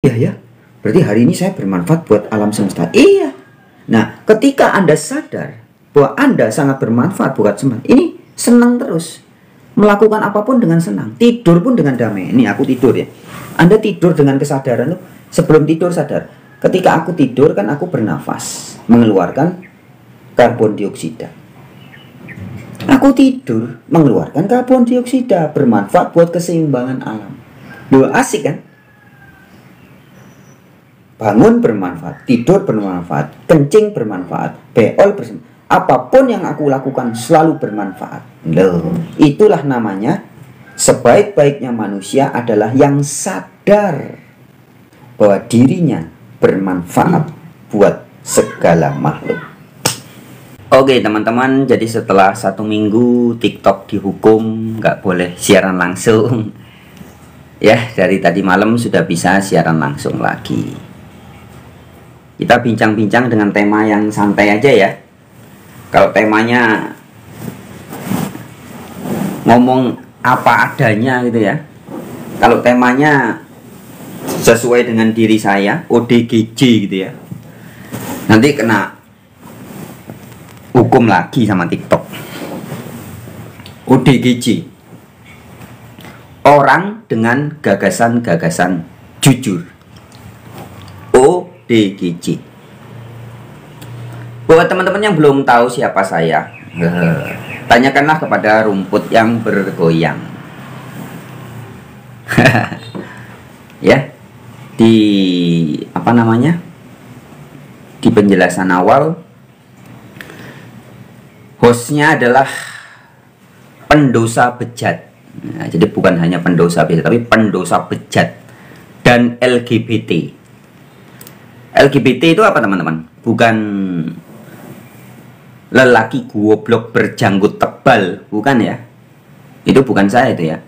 iya ya, berarti hari ini saya bermanfaat buat alam semesta. Iya. Nah, ketika Anda sadar bahwa Anda sangat bermanfaat buat semesta, ini senang terus. Melakukan apapun dengan senang. Tidur pun dengan damai. Ini aku tidur ya. Anda tidur dengan kesadaran tuh. Sebelum tidur sadar. Ketika aku tidur kan aku bernafas. Mengeluarkan karbon dioksida. Aku tidur mengeluarkan karbon dioksida. Bermanfaat buat keseimbangan alam. Duh, asik kan? Bangun bermanfaat, tidur bermanfaat, kencing bermanfaat, beol bermanfaat. Apapun yang aku lakukan selalu bermanfaat. Loh, itulah namanya sebaik-baiknya manusia adalah yang sadar bahwa dirinya bermanfaat buat segala makhluk. Oke teman-teman, jadi setelah 1 minggu TikTok dihukum nggak boleh siaran langsung, ya dari tadi malam sudah bisa siaran langsung lagi. Kita bincang-bincang dengan tema yang santai aja ya. Kalau temanya ngomong apa adanya gitu ya. Kalau temanya sesuai dengan diri saya, ODGJ gitu ya, nanti kena hukum lagi sama TikTok. ODGJ, orang dengan gagasan-gagasan jujur. ODGJ. Buat teman-teman yang belum tahu siapa saya, tanyakanlah kepada rumput yang bergoyang. Ya, di apa namanya? Di penjelasan awal, hostnya adalah pendosa bejat. Nah, jadi bukan hanya pendosa bejat, tapi pendosa bejat dan LGBT. LGBT itu apa teman-teman? Bukan lelaki goblok berjanggut tebal, bukan ya? Itu bukan saya itu ya.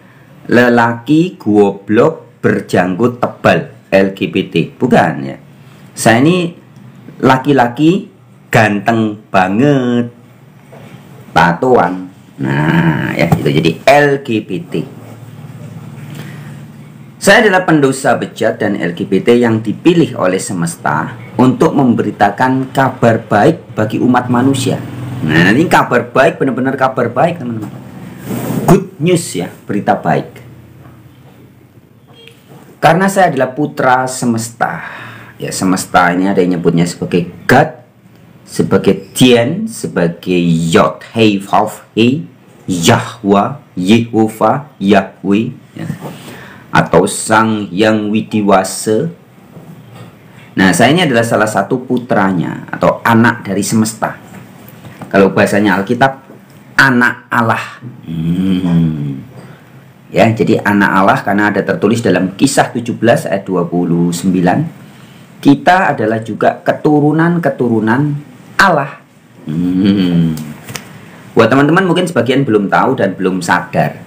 Lelaki goblok berjanggut tebal, LGBT, bukan ya. Saya ini laki-laki ganteng banget, tatoan. Nah, ya itu jadi LGBT. Saya adalah pendosa bejat dan LGBT yang dipilih oleh semesta untuk memberitakan kabar baik bagi umat manusia. Nah, nanti kabar baik, benar-benar kabar baik teman-teman. Good news ya, berita baik. Karena saya adalah putra semesta. Ya, semesta ini ada yang nyebutnya sebagai God, sebagai Tien, sebagai Yod, Hei, Vav, Hei, Yahweh, Yehovah, Yahweh, ya, atau Sang Yang Widiwasa. Nah, saya ini adalah salah satu putranya atau anak dari semesta. Kalau bahasanya Alkitab, anak Allah. Ya, jadi anak Allah karena ada tertulis dalam Kisah 17 ayat 29. Kita adalah juga keturunan-keturunan Allah. Buat teman-teman mungkin sebagian belum tahu dan belum sadar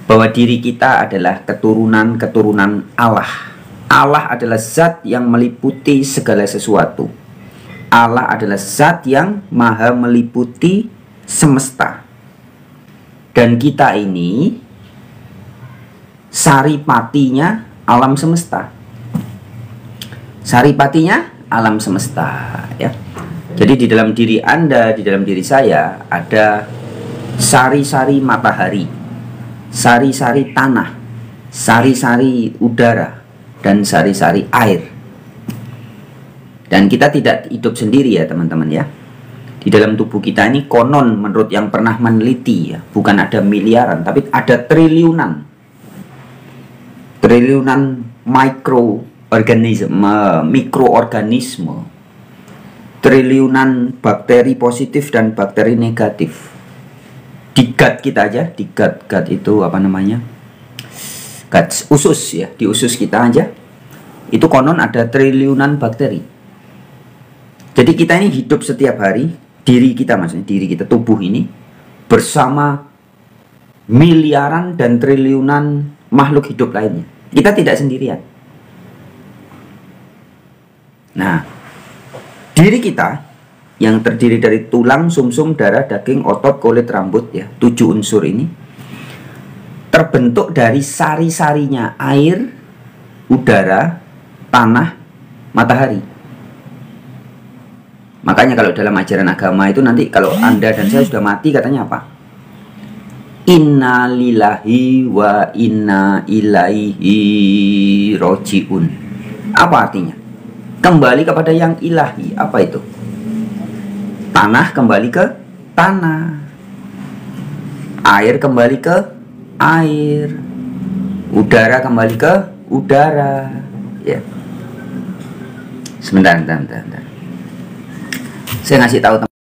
bahwa diri kita adalah keturunan-keturunan Allah. Allah adalah zat yang meliputi segala sesuatu. Allah adalah zat yang maha meliputi semesta. Dan kita ini saripatinya alam semesta. Saripatinya alam semesta, ya. Jadi di dalam diri Anda, di dalam diri saya ada sari-sari matahari, sari-sari tanah, sari-sari udara, dan sari-sari air. Dan kita tidak hidup sendiri ya teman-teman ya. Di dalam tubuh kita ini konon menurut yang pernah meneliti ya, bukan ada miliaran, tapi ada triliunan. Triliunan mikroorganisme. Triliunan bakteri positif dan bakteri negatif. Di gut kita aja, di gut itu apa namanya? Gut usus ya, di usus kita aja itu konon ada triliunan bakteri. Jadi kita ini hidup setiap hari, diri kita maksudnya, diri kita, tubuh ini bersama miliaran dan triliunan makhluk hidup lainnya. Kita tidak sendirian. Nah, diri kita yang terdiri dari tulang, sumsum, darah, daging, otot, kulit, rambut ya, 7 unsur ini terbentuk dari sari-sarinya air, udara, tanah, matahari. Makanya kalau dalam ajaran agama itu nanti kalau Anda dan saya sudah mati katanya apa? Inna lillahi wa inna ilaihi rojiun. Apa artinya? Kembali kepada yang ilahi. Apa itu? Tanah kembali ke tanah, air kembali ke air, udara kembali ke udara. Ya. Sebentar. Saya ngasih tahu teman.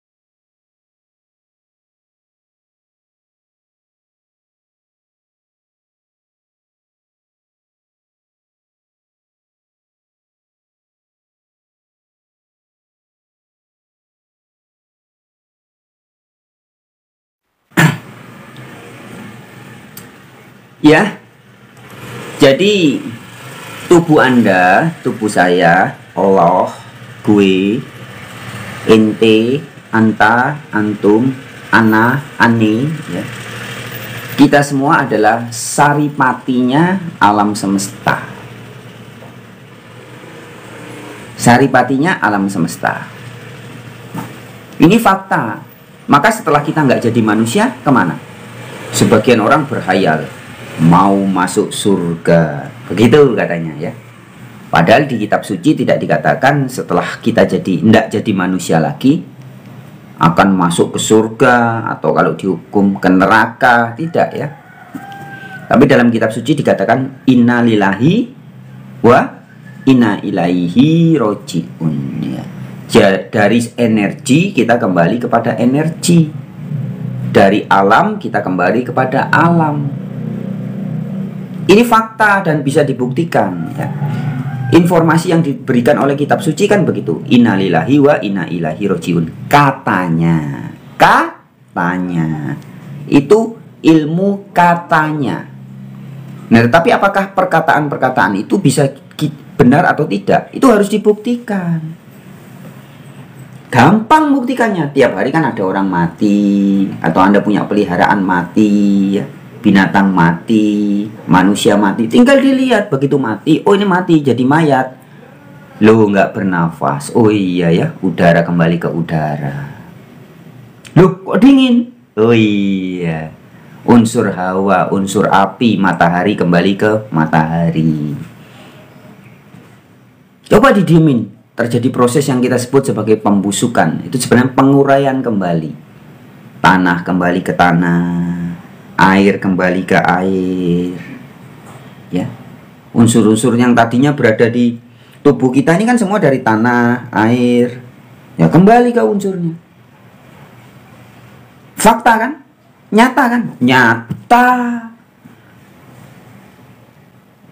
Ya. Jadi tubuh Anda, tubuh saya, Allah, gue, ente, anta, antum, ana, ani, ya. Kita semua adalah saripatinya alam semesta. Saripatinya alam semesta. Ini fakta. Maka setelah kita nggak jadi manusia, kemana? Sebagian orang berhayal mau masuk surga, begitu katanya ya. Padahal di kitab suci tidak dikatakan setelah kita tidak jadi manusia lagi akan masuk ke surga atau kalau dihukum ke neraka, tidak ya. Tapi dalam kitab suci dikatakan inna lillahi wa inna ilaihi rojiun ya. Dari energi kita kembali kepada energi, dari alam kita kembali kepada alam. Ini fakta dan bisa dibuktikan ya. Informasi yang diberikan oleh kitab suci kan begitu. Innalillahi wa inna ilaihi rojiun. Katanya itu ilmu katanya. Nah, tetapi apakah perkataan-perkataan itu bisa benar atau tidak? Itu harus dibuktikan. Gampang buktikannya. Tiap hari kan ada orang mati, atau Anda punya peliharaan mati ya. Binatang mati, manusia mati, tinggal dilihat begitu mati, oh ini mati jadi mayat, loh nggak bernafas, oh iya ya, udara kembali ke udara, loh kok dingin, oh iya, unsur hawa, unsur api, matahari kembali ke matahari. Coba didiemin, terjadi proses yang kita sebut sebagai pembusukan, itu sebenarnya penguraian kembali, tanah kembali ke tanah, air kembali ke air ya. Unsur-unsur yang tadinya berada di tubuh kita ini kan semua dari tanah, air ya, kembali ke unsurnya. Fakta kan? Nyata kan? Nyata.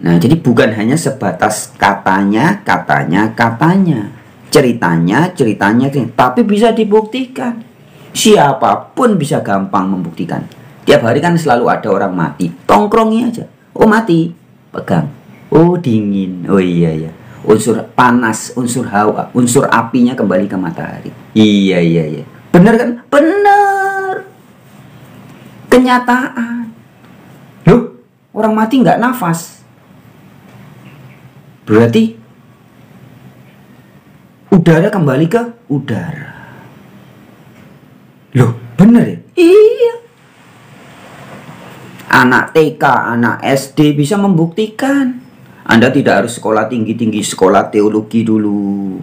Nah, jadi bukan hanya sebatas katanya, ceritanya, tapi bisa dibuktikan. Siapapun bisa gampang membuktikan. Tiap hari kan selalu ada orang mati, tongkrongi aja. Oh mati, pegang. Oh dingin, oh iya ya. Unsur panas, unsur hawa, unsur apinya kembali ke matahari. Iya. Benar kan? Benar. Kenyataan. Loh, orang mati nggak nafas. Berarti udara kembali ke udara. Loh, benar ya? Iya. Anak TK, anak SD bisa membuktikan. Anda tidak harus sekolah tinggi-tinggi, sekolah teologi dulu,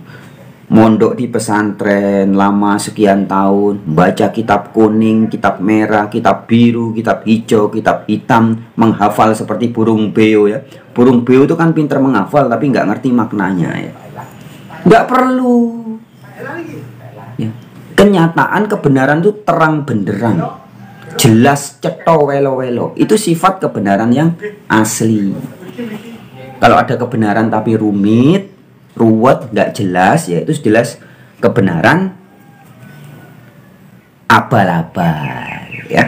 mondok di pesantren lama sekian tahun, baca kitab kuning, kitab merah, kitab biru, kitab hijau, kitab hitam, menghafal seperti burung beo ya. Burung beo itu kan pintar menghafal tapi nggak ngerti maknanya ya. Nggak perlu ya. Kenyataan kebenaran itu terang benderang, jelas ceto welo-welo. Itu sifat kebenaran yang asli. Kalau ada kebenaran tapi rumit, ruwet, nggak jelas, ya itu jelas kebenaran abal-abal ya.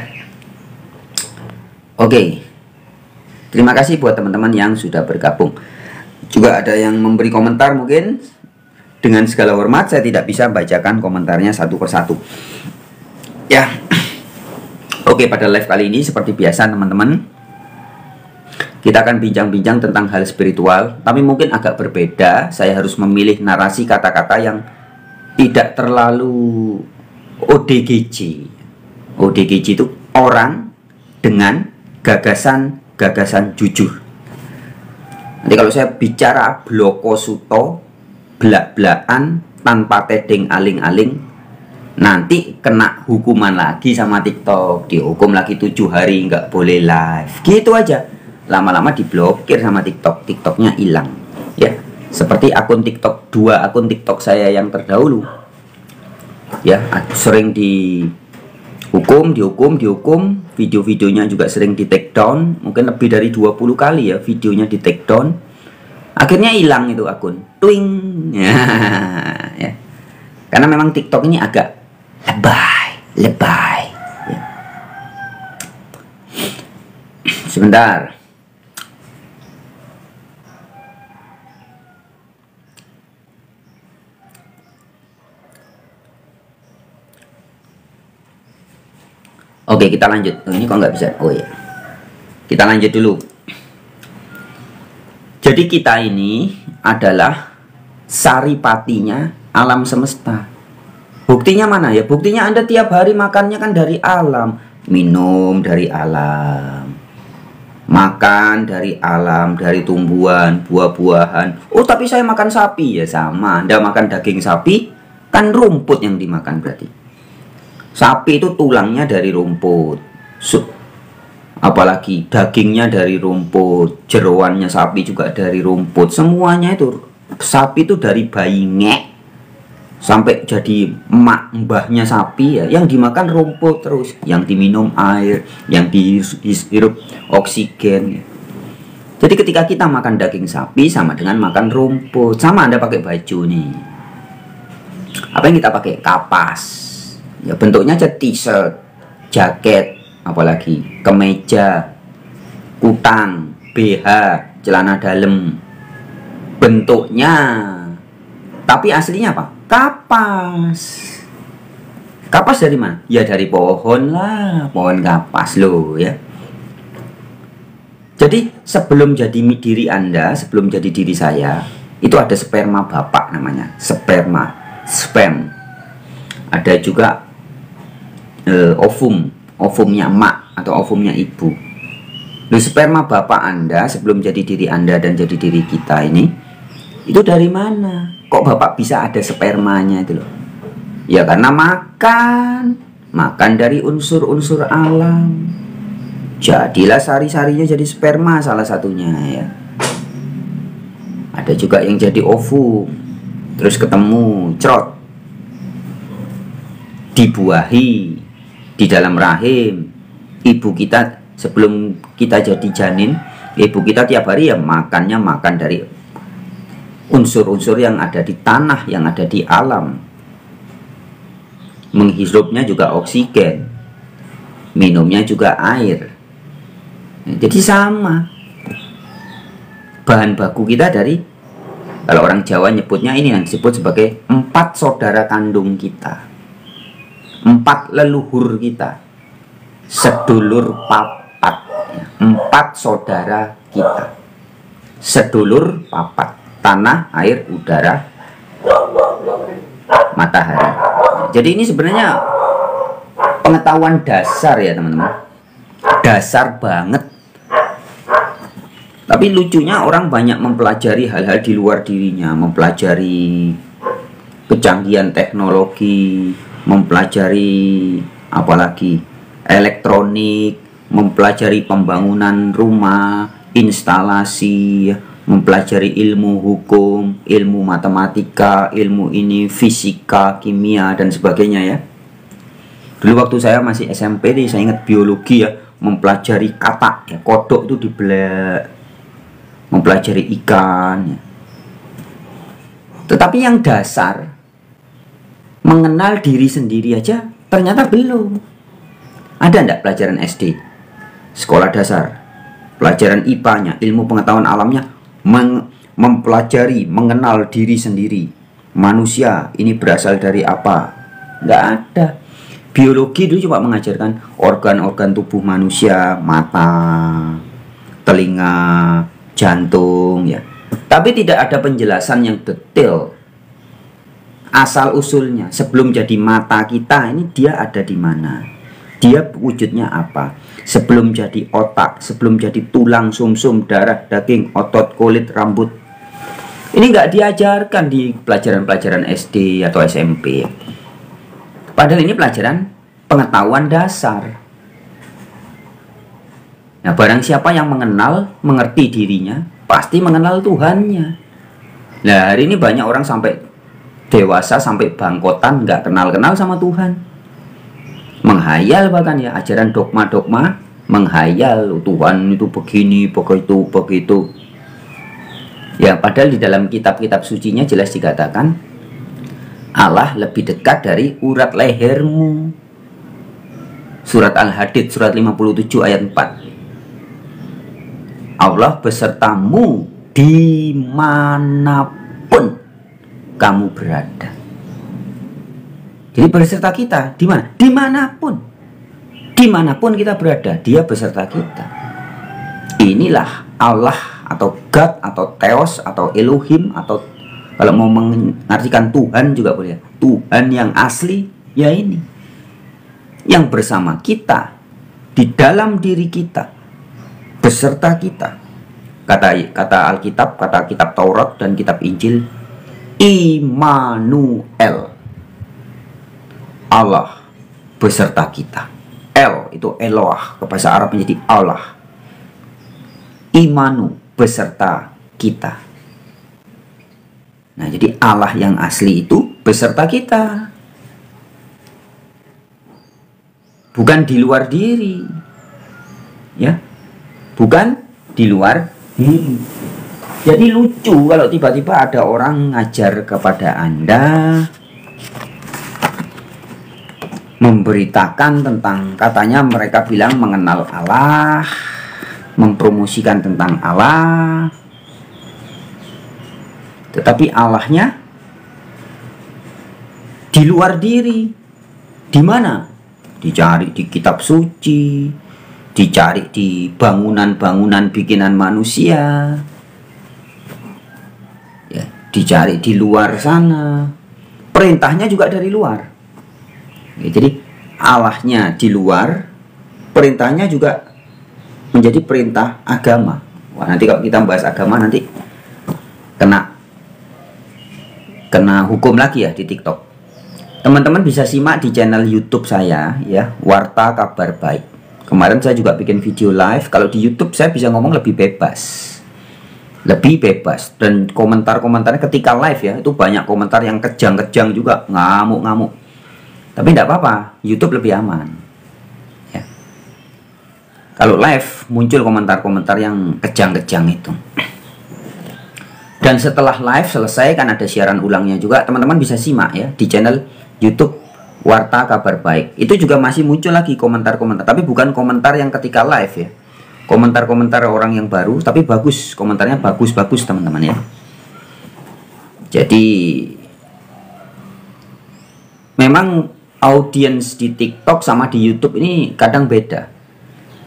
Oke, terima kasih buat teman-teman yang sudah bergabung. Juga ada yang memberi komentar mungkin. Dengan segala hormat saya tidak bisa bacakan komentarnya satu persatu ya. Oke, pada live kali ini seperti biasa teman-teman, Kita akan bincang-bincang tentang hal spiritual, tapi mungkin agak berbeda. Saya harus memilih narasi kata-kata yang tidak terlalu ODGJ. ODGJ itu orang dengan gagasan jujur. Nanti kalau saya bicara bloko suto, belak-belakan, tanpa tedeng aling-aling, nanti kena hukuman lagi sama TikTok. Dihukum lagi 7 hari, nggak boleh live. Gitu aja. Lama-lama diblokir sama TikTok. TikToknya hilang. Ya, seperti akun TikTok, 2 akun TikTok saya yang terdahulu. Ya, sering dihukum. Video-videonya juga sering di take down. Mungkin lebih dari 20 kali ya videonya di take down. Akhirnya hilang itu akun. Twing. Ya. Karena memang TikTok ini agak lebay. Ya. Sebentar. Oke, kita lanjut. Ini kok nggak bisa? Oh ya, kita lanjut dulu. Jadi kita ini adalah saripatinya alam semesta. Buktinya mana ya? Buktinya Anda tiap hari makannya kan dari alam, minum dari alam, makan dari alam, dari tumbuhan, buah-buahan. Oh, tapi saya makan sapi ya, sama. Anda makan daging sapi, kan rumput yang dimakan berarti. Sapi itu tulangnya dari rumput, apalagi dagingnya dari rumput, jeroannya sapi juga dari rumput. Semuanya itu, sapi itu dari bayi ngek sampai jadi mbahnya sapi ya, yang dimakan rumput terus, yang diminum air, yang dihirup oksigen ya. Jadi ketika kita makan daging sapi sama dengan makan rumput. Sama Anda pakai baju nih, apa yang kita pakai? Kapas ya, bentuknya aja t-shirt, jaket, apalagi kemeja, kutang, BH, celana dalam. Bentuknya, tapi aslinya apa? Kapas. Kapas dari mana? Ya dari pohon lah, pohon kapas loh ya. Jadi sebelum jadi diri Anda, sebelum jadi diri saya, itu ada sperma bapak namanya, sperm. Ada juga ovumnya emak atau ovumnya ibu. Di sperma bapak Anda sebelum jadi diri Anda dan jadi diri kita ini, itu dari mana? Kok bapak bisa ada spermanya itu loh? Ya karena makan dari unsur-unsur alam. Jadilah sari-sarinya jadi sperma salah satunya ya. Ada juga yang jadi ovum, terus ketemu crot, dibuahi di dalam rahim ibu kita. Sebelum kita jadi janin, ibu kita tiap hari ya makan dari unsur-unsur yang ada di tanah, yang ada di alam. Menghirupnya juga oksigen, minumnya juga air. Jadi sama, bahan baku kita dari, kalau orang Jawa nyebutnya ini yang disebut sebagai 4 saudara kandung kita, 4 leluhur kita, sedulur papat ya. 4 saudara kita, sedulur papat, tanah, air, udara, matahari. Jadi ini sebenarnya pengetahuan dasar ya teman-teman, dasar banget. Tapi lucunya orang banyak mempelajari hal-hal di luar dirinya, mempelajari kecanggihan teknologi, mempelajari apalagi elektronik, mempelajari pembangunan rumah, instalasi, mempelajari ilmu hukum, ilmu matematika, ilmu ini fisika, kimia dan sebagainya ya. Dulu waktu saya masih SMP nih, saya ingat biologi ya, mempelajari kata ya, kodok itu dibelak, mempelajari ikan ya. Tetapi yang dasar, mengenal diri sendiri aja ternyata belum. Ada enggak pelajaran SD, sekolah dasar, pelajaran IPA-nya, ilmu pengetahuan alamnya, mempelajari, mengenal diri sendiri. Manusia ini berasal dari apa? Enggak ada. Biologi dulu cuma mengajarkan organ-organ tubuh manusia, mata, telinga, jantung, ya. Tapi tidak ada penjelasan yang detail asal usulnya. Sebelum jadi mata kita ini dia ada di mana? Dia wujudnya apa? Sebelum jadi otak, sebelum jadi tulang, sumsum, darah, daging, otot, kulit, rambut. Ini nggak diajarkan di pelajaran-pelajaran SD atau SMP. Padahal ini pelajaran pengetahuan dasar. Nah, barang siapa yang mengenal, mengerti dirinya, pasti mengenal Tuhannya. Nah, hari ini banyak orang sampai dewasa, sampai bangkotan, nggak kenal-kenal sama Tuhan. Menghayal bahkan ya, ajaran dogma-dogma, menghayal Tuhan itu begini, begitu. Ya, padahal di dalam kitab-kitab sucinya jelas dikatakan, Allah lebih dekat dari urat lehermu. Surat Al-Hadid, surat 57 ayat 4. Allah besertamu dimanapun kamu berada. Jadi beserta kita di mana? Dimanapun kita berada, Dia beserta kita. Inilah Allah atau God atau Theos atau Elohim, atau kalau mau mengartikan Tuhan juga boleh. Tuhan yang asli ya ini, yang bersama kita, di dalam diri kita, beserta kita. Kata Alkitab, kata kitab Taurat dan kitab Injil, Immanuel, Allah beserta kita. El itu Eloah, ke bahasa Arab menjadi Allah. Imanu, beserta kita. Nah, jadi Allah yang asli itu beserta kita, bukan di luar diri, ya, bukan di luar diri. Jadi lucu kalau tiba-tiba ada orang ngajar kepada Anda, memberitakan tentang, katanya mereka bilang mengenal Allah, mempromosikan tentang Allah, tetapi Allahnya di luar diri. Di mana? Dicari di kitab suci, dicari di bangunan-bangunan bikinan manusia, ya, dicari di luar sana. Perintahnya juga dari luar. Ya, jadi Allahnya di luar, perintahnya juga menjadi perintah agama. Wah, nanti kalau kita bahas agama nanti kena hukum lagi ya di TikTok. Teman-teman bisa simak di channel YouTube saya ya, Warta Kabar Baik. Kemarin saya juga bikin video live. Kalau di YouTube saya bisa ngomong lebih bebas. Lebih bebas, dan komentar-komentarnya ketika live ya, itu banyak komentar yang kejang-kejang juga, ngamuk-ngamuk. Tapi tidak apa-apa, YouTube lebih aman. Ya. Kalau live muncul komentar-komentar yang kejang-kejang itu. Dan setelah live selesai kan ada siaran ulangnya juga, teman-teman bisa simak ya di channel YouTube Warta Kabar Baik. Itu juga masih muncul lagi komentar-komentar, tapi bukan komentar yang ketika live ya. Komentar-komentar orang yang baru, tapi bagus, komentarnya bagus-bagus teman-teman ya. Jadi memang audiens di TikTok sama di YouTube ini kadang beda.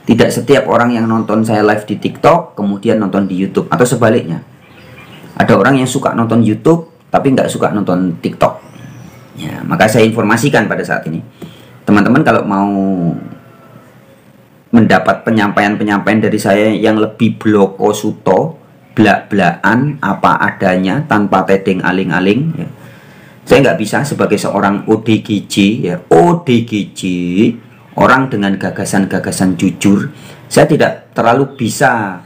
Tidak setiap orang yang nonton saya live di TikTok kemudian nonton di YouTube, atau sebaliknya. Ada orang yang suka nonton YouTube tapi nggak suka nonton TikTok. Ya, maka saya informasikan pada saat ini, teman-teman kalau mau mendapat penyampaian-penyampaian dari saya yang lebih bloko suto, blak-blakan, apa adanya, tanpa tedeng aling-aling ya. Saya nggak bisa sebagai seorang ODGJ ya, ODGJ, orang dengan gagasan-gagasan jujur, saya tidak terlalu bisa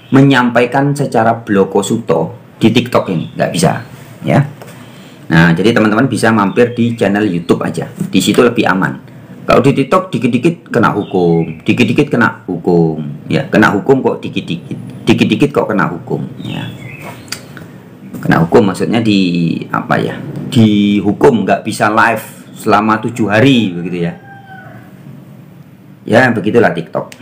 menyampaikan secara bloko suto di TikTok ini, nggak bisa ya. Nah, jadi teman-teman bisa mampir di channel YouTube aja, di situ lebih aman. Kalau di TikTok dikit-dikit kena hukum, dikit-dikit kena hukum, ya kena hukum kok dikit-dikit, dikit-dikit kok kena hukum, ya. Kena hukum maksudnya di apa ya? Dihukum nggak bisa live selama 7 hari begitu ya. Ya begitulah TikTok.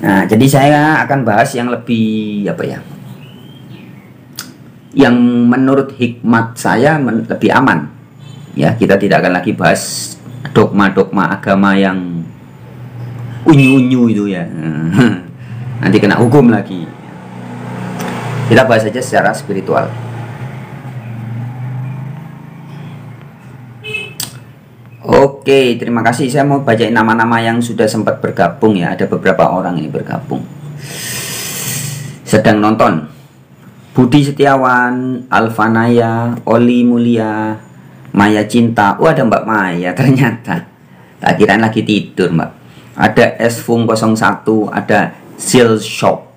Nah, jadi saya akan bahas yang lebih apa ya? Yang menurut hikmat saya lebih aman. Ya, kita tidak akan lagi bahas dogma-dogma agama yang unyu-unyu itu ya. nanti kena hukum lagi. Kita bahas saja secara spiritual. Oke, terima kasih. Saya mau bacain nama-nama yang sudah sempat bergabung ya. Ada beberapa orang ini bergabung. Sedang nonton. Budi Setiawan, Alfanaya, Oli Mulia, Maya Cinta. Oh, ada Mbak Maya ternyata. Tak kirain lagi tidur, Mbak. Ada Esfung 01, ada Sil Shop,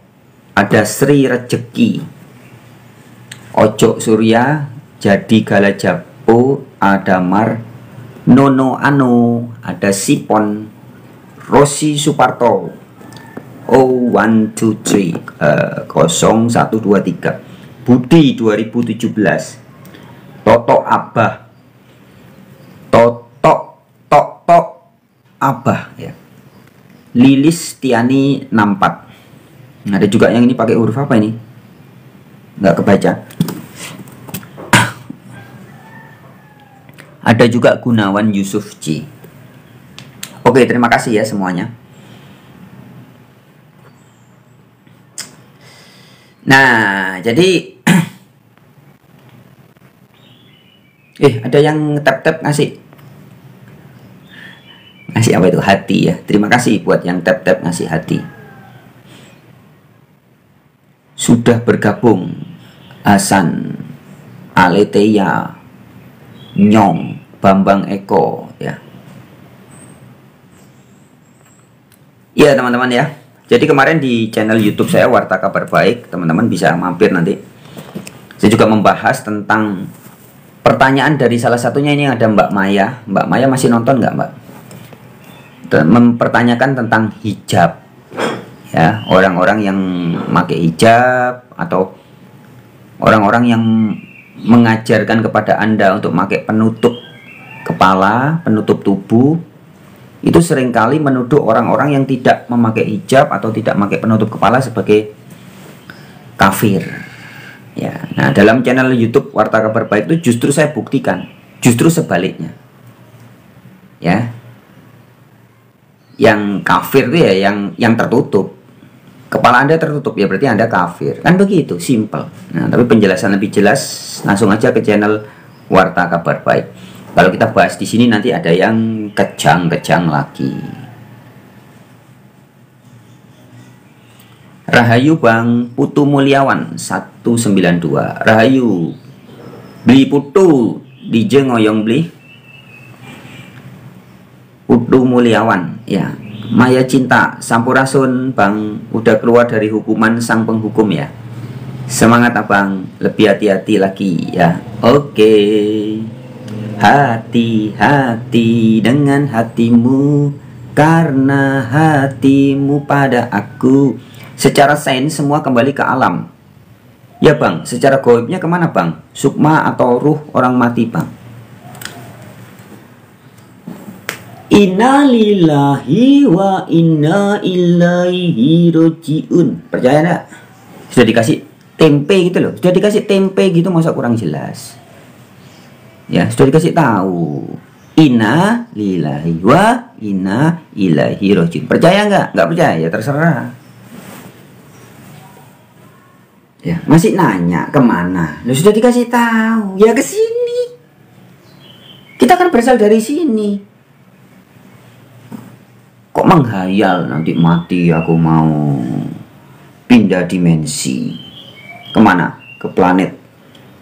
ada Sri Rejeki, Ojo Surya, Jadi Galajapo, ada Mar, Nono Ano, ada Sipon, Rosi Suparto, 0123, 0123, Budi 2017, Toto Abah, Toto Abah ya, Lilis Tiani 64. Ada juga yang ini pakai huruf apa ini? Nggak kebaca. Ada juga Gunawan Yusuf C. Oke, terima kasih ya semuanya. Nah, jadi ada yang tap-tap ngasih apa itu? Hati ya. Terima kasih buat yang tap-tap ngasih hati. Sudah bergabung Hasan, Aleteya, Nyong, Bambang Eko ya. Iya teman-teman ya. Jadi kemarin di channel YouTube saya Warta Kabar Baik, teman-teman bisa mampir nanti. Saya juga membahas tentang pertanyaan dari salah satunya ini, ada Mbak Maya. Mbak Maya masih nonton nggak, Mbak? Mempertanyakan tentang hijab ya, orang-orang yang pakai hijab atau orang-orang yang mengajarkan kepada Anda untuk pakai penutup kepala, penutup tubuh, itu seringkali menuduh orang-orang yang tidak memakai hijab atau tidak memakai penutup kepala sebagai kafir ya. Nah, dalam channel YouTube Warta Kabar Baik itu justru saya buktikan justru sebaliknya ya. Yang kafir itu ya yang tertutup. Kepala Anda tertutup ya berarti Anda kafir. Kan begitu, simple. Nah, tapi penjelasan lebih jelas langsung aja ke channel Warta Kabar Baik. Kalau kita bahas di sini nanti ada yang kejang-kejang lagi. Rahayu Bang Putu Mulyawan 192. Rahayu. Beli putu DJ ngoyong beli. Putu Mulyawan ya. Maya Cinta, Sampurasun Bang, udah keluar dari hukuman sang penghukum ya. Semangat Abang, lebih hati-hati lagi ya. Oke. Hati-hati dengan hatimu, karena hatimu pada aku. Secara sains semua kembali ke alam. Ya Bang, secara goibnya kemana Bang? Sukma atau ruh orang mati Bang? Inna lillahi wa inna ilaihi rojiun. Percaya enggak? Sudah dikasih tempe gitu loh. Sudah dikasih tempe gitu, masa kurang jelas? Ya, sudah dikasih tahu. Inna lillahi wa inna ilaihi rojiun. Percaya enggak? Enggak percaya ya terserah. Ya, masih nanya kemana? Loh, sudah dikasih tahu. Ya ke sini. Kita kan berasal dari sini. Kok menghayal nanti mati aku mau pindah dimensi. Kemana? Ke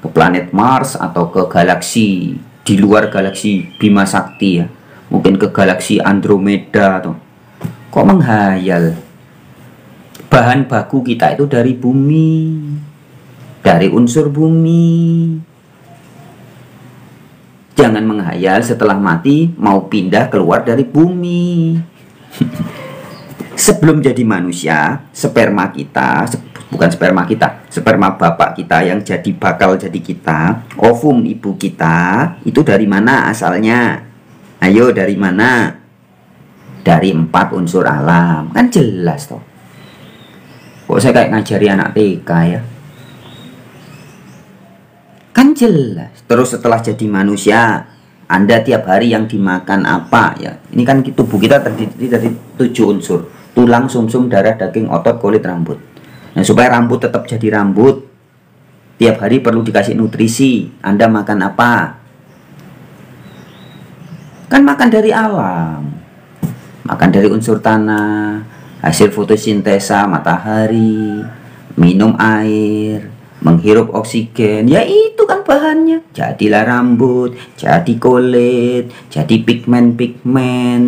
planet Mars atau ke galaksi di luar galaksi Bima Sakti ya. Mungkin ke galaksi Andromeda atau. Kok menghayal? Bahan baku kita itu dari bumi, dari unsur bumi. Jangan menghayal setelah mati mau pindah keluar dari bumi. Sebelum jadi manusia, sperma kita, bukan sperma kita, sperma bapak kita yang bakal jadi kita, ovum ibu kita, itu dari mana asalnya? Ayo, dari mana? Dari 4 unsur alam. Kan jelas toh. Kok saya kayak ngajari anak TK ya? Kan jelas. Terus setelah jadi manusia, Anda tiap hari yang dimakan apa ya? Ini kan tubuh kita terdiri dari 7 unsur. tulang, sumsum, darah, daging, otot, kulit, rambut. Nah, supaya rambut tetap jadi rambut, tiap hari perlu dikasih nutrisi. Anda makan apa? Kan makan dari alam, makan dari unsur tanah, hasil fotosintesa matahari, minum air, menghirup oksigen. Ya itu kan bahannya. Jadilah rambut, jadi kulit, jadi pigmen-pigmen,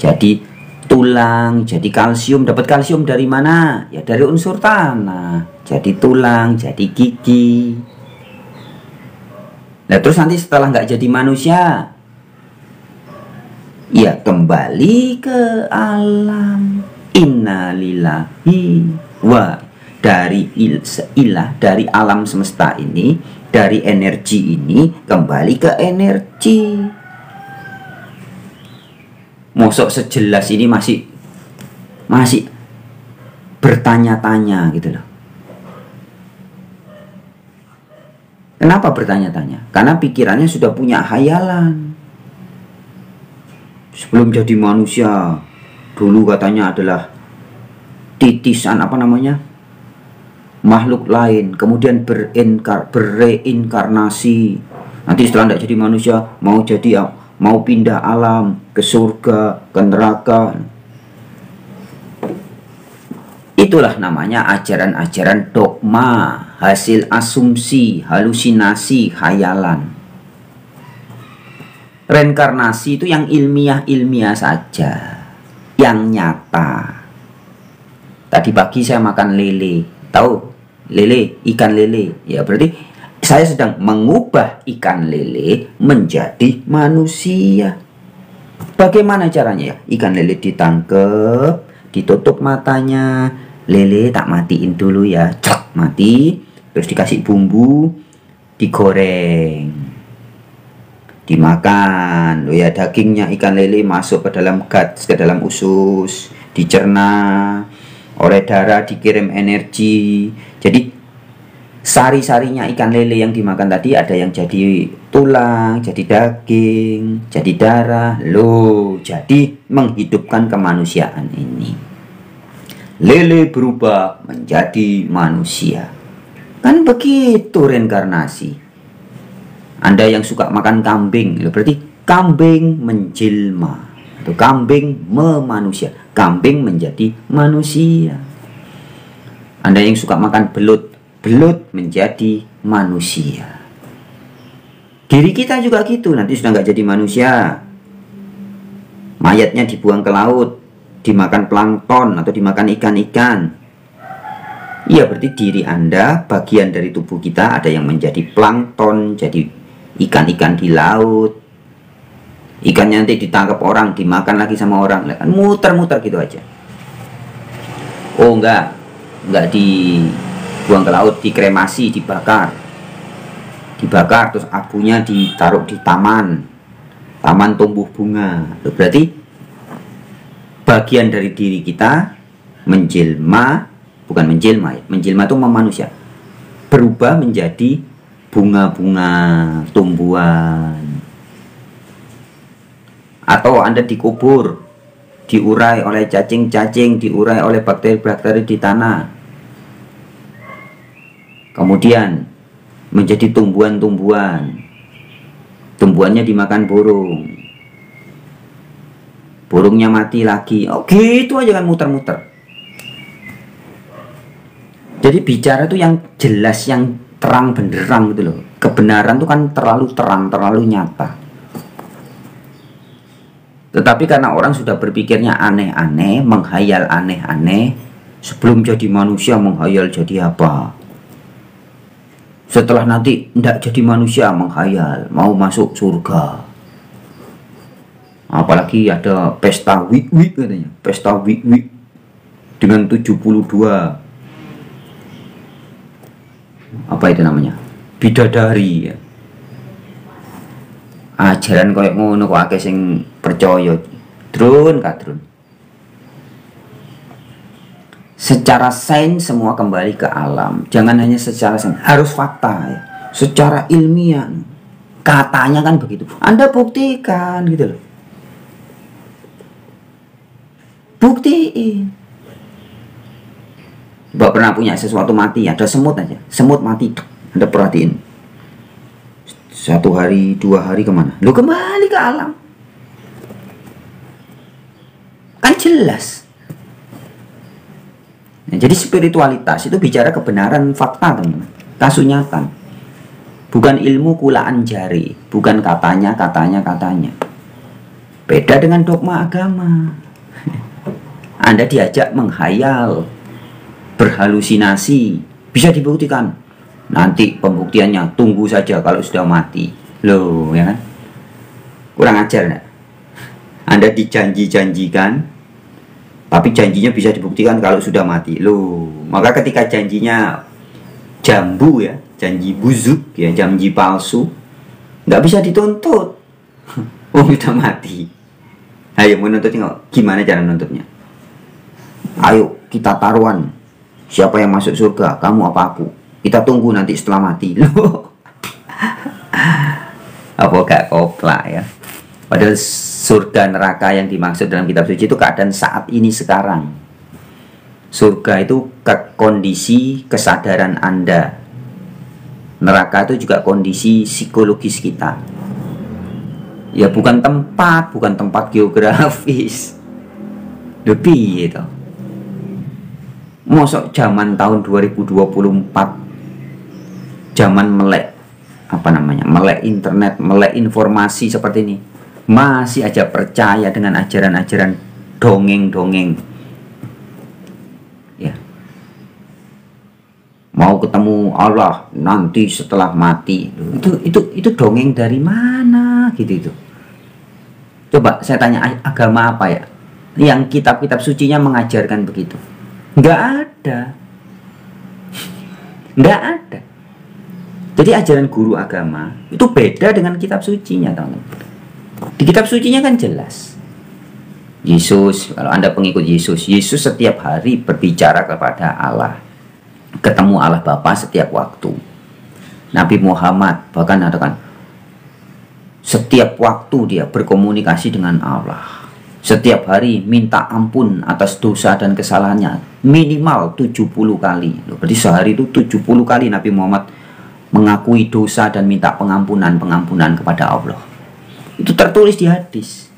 jadi tulang, jadi kalsium. Dapat kalsium dari mana? Ya dari unsur tanah. Jadi tulang, jadi gigi. Nah terus nanti setelah nggak jadi manusia, ya kembali ke alam. Innalillahi wa dari ilah, dari alam semesta ini, dari energi ini kembali ke energi. Mosok sejelas ini masih bertanya-tanya gitu loh. Kenapa bertanya-tanya? Karena pikirannya sudah punya hayalan. Sebelum jadi manusia, dulu katanya adalah titisan makhluk lain, kemudian bereinkarnasi. Nanti setelah tidak jadi manusia, mau pindah alam ke surga, ke neraka. Itulah namanya ajaran-ajaran dogma, hasil asumsi, halusinasi, khayalan. Reinkarnasi itu yang ilmiah saja, yang nyata. Tadi pagi saya makan lele, tahu lele, ikan lele. Ya berarti saya sedang mengubah ikan lele menjadi manusia. Bagaimana caranya ya? Ikan lele ditangkap, ditutup matanya, lele tak matiin dulu ya, cek mati, terus dikasih bumbu, digoreng, dimakan. Loh ya, dagingnya ikan lele masuk ke dalam guts, ke dalam usus, dicerna, oleh darah dikirim energi. Jadi sari-sarinya ikan lele yang dimakan tadi ada yang jadi tulang, jadi daging, jadi darah. Loh, jadi menghidupkan kemanusiaan ini. Lele berubah menjadi manusia. Kan begitu reinkarnasi. Anda yang suka makan kambing, berarti kambing menjelma. Atau kambing memanusia. Kambing menjadi manusia. Anda yang suka makan belut, belut menjadi manusia. Diri kita juga gitu, nanti sudah nggak jadi manusia, mayatnya dibuang ke laut, dimakan plankton atau dimakan ikan-ikan. Iya, berarti diri Anda, bagian dari tubuh kita ada yang menjadi plankton, jadi ikan-ikan di laut. Ikannya nanti ditangkap orang, dimakan lagi sama orang, kan muter-muter gitu aja. Oh enggak dibuang ke laut, dikremasi, dibakar terus abunya ditaruh di taman tumbuh bunga. Berarti bagian dari diri kita menjelma, bukan menjelma ya, menjelma itu memanusia, berubah menjadi bunga-bunga, tumbuhan. Atau Anda dikubur, diurai oleh cacing-cacing, diurai oleh bakteri-bakteri di tanah, kemudian menjadi tumbuhan-tumbuhan. Tumbuhannya dimakan burung, burungnya mati lagi. Oh gitu aja kan, muter-muter. Jadi bicara itu yang jelas, yang terang benderang gitu loh. Kebenaran itu kan terlalu terang, terlalu nyata. Tetapi karena orang sudah berpikirnya aneh-aneh, menghayal aneh-aneh, sebelum jadi manusia menghayal jadi apa, setelah nanti tidak jadi manusia menghayal mau masuk surga. Apalagi ada pesta wik-wik katanya, pesta wik-wik dengan 72 apa itu namanya, bidadari ya. Ajaran koyo ngono kok akeh sing percaya. Drun kadrun. Secara sains semua kembali ke alam. Jangan hanya secara sains, harus fakta ya. Secara ilmiah. Katanya kan begitu. Anda buktikan gitu loh. Buktiin. Mbak pernah punya sesuatu mati, ada semut aja, semut mati, Anda perhatiin. 1 hari, 2 hari kemana? Lu kembali ke alam. Kan jelas. Nah, jadi spiritualitas itu bicara kebenaran fakta, teman-teman. Kasunyatan. Bukan ilmu kulaan jari, bukan katanya. Beda dengan dogma agama. Anda diajak menghayal, berhalusinasi, bisa dibuktikan. Nanti pembuktiannya tunggu saja kalau sudah mati. Loh, ya kan? Kurang ajar enggak? Anda dijanji-janjikan, tapi janjinya bisa dibuktikan kalau sudah mati. Loh, maka ketika janjinya jambu ya, janji buzuk ya, janji palsu, nggak bisa dituntut. Oh, sudah mati. Ayo menuntutnya, gimana cara menuntutnya? Ayo kita taruhan, siapa yang masuk surga, kamu apa aku? Kita tunggu nanti setelah mati. Loh, apa gak koplak ya? Padahal surga neraka yang dimaksud dalam kitab suci itu keadaan saat ini sekarang. Surga itu kondisi kesadaran Anda. Neraka itu juga kondisi psikologis kita. Ya bukan tempat geografis. Lebih itu. Mosok zaman tahun 2024, zaman melek melek internet, melek informasi seperti ini, masih aja percaya dengan ajaran-ajaran dongeng-dongeng ya. Mau ketemu Allah nanti setelah mati, itu dongeng dari mana gitu itu. Coba saya tanya, agama apa ya yang kitab-kitab sucinya mengajarkan begitu? Nggak ada. Jadi ajaran guru agama itu beda dengan kitab sucinya, teman-teman. Di kitab sucinya kan jelas. Yesus, kalau Anda pengikut Yesus setiap hari berbicara kepada Allah, ketemu Allah Bapa setiap waktu. Nabi Muhammad bahkan katakan setiap waktu dia berkomunikasi dengan Allah. Setiap hari minta ampun atas dosa dan kesalahannya minimal 70 kali. Berarti sehari itu 70 kali Nabi Muhammad mengakui dosa dan minta pengampunan kepada Allah. Itu tertulis di hadis.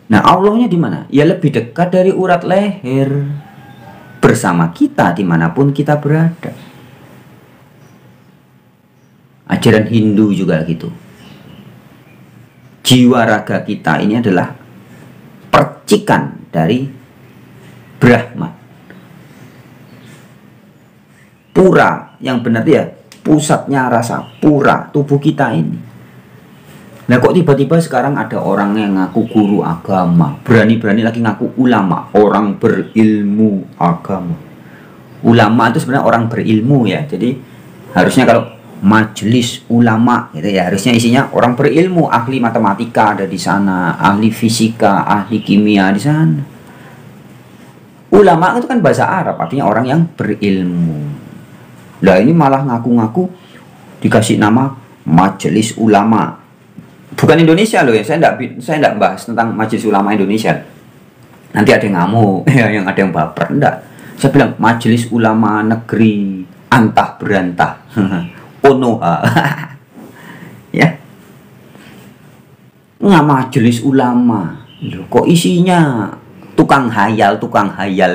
Nah, Allahnya di mana? Ya lebih dekat dari urat leher, bersama kita dimanapun kita berada. Ajaran Hindu juga gitu. Jiwa raga kita ini adalah percikan dari Brahman. Pura, yang benar ya, pusatnya rasa pura tubuh kita ini. Nah kok tiba-tiba sekarang ada orang yang ngaku guru agama, berani-berani lagi ngaku ulama, orang berilmu agama. Ulama itu sebenarnya orang berilmu ya, jadi harusnya kalau majelis ulama gitu ya, harusnya isinya orang berilmu, ahli matematika ada di sana, ahli fisika, ahli kimia di sana. Ulama itu kan bahasa Arab, artinya orang yang berilmu. Nah ini malah ngaku-ngaku dikasih nama majelis ulama. Bukan Indonesia loh ya, saya enggak bahas tentang majelis ulama Indonesia. Nanti ada yang ngamuk, ya, yang ada yang baper, enggak. Saya bilang majelis ulama negeri antah berantah. Konoha. Ya. Nggak majelis ulama. Loh, kok isinya tukang hayal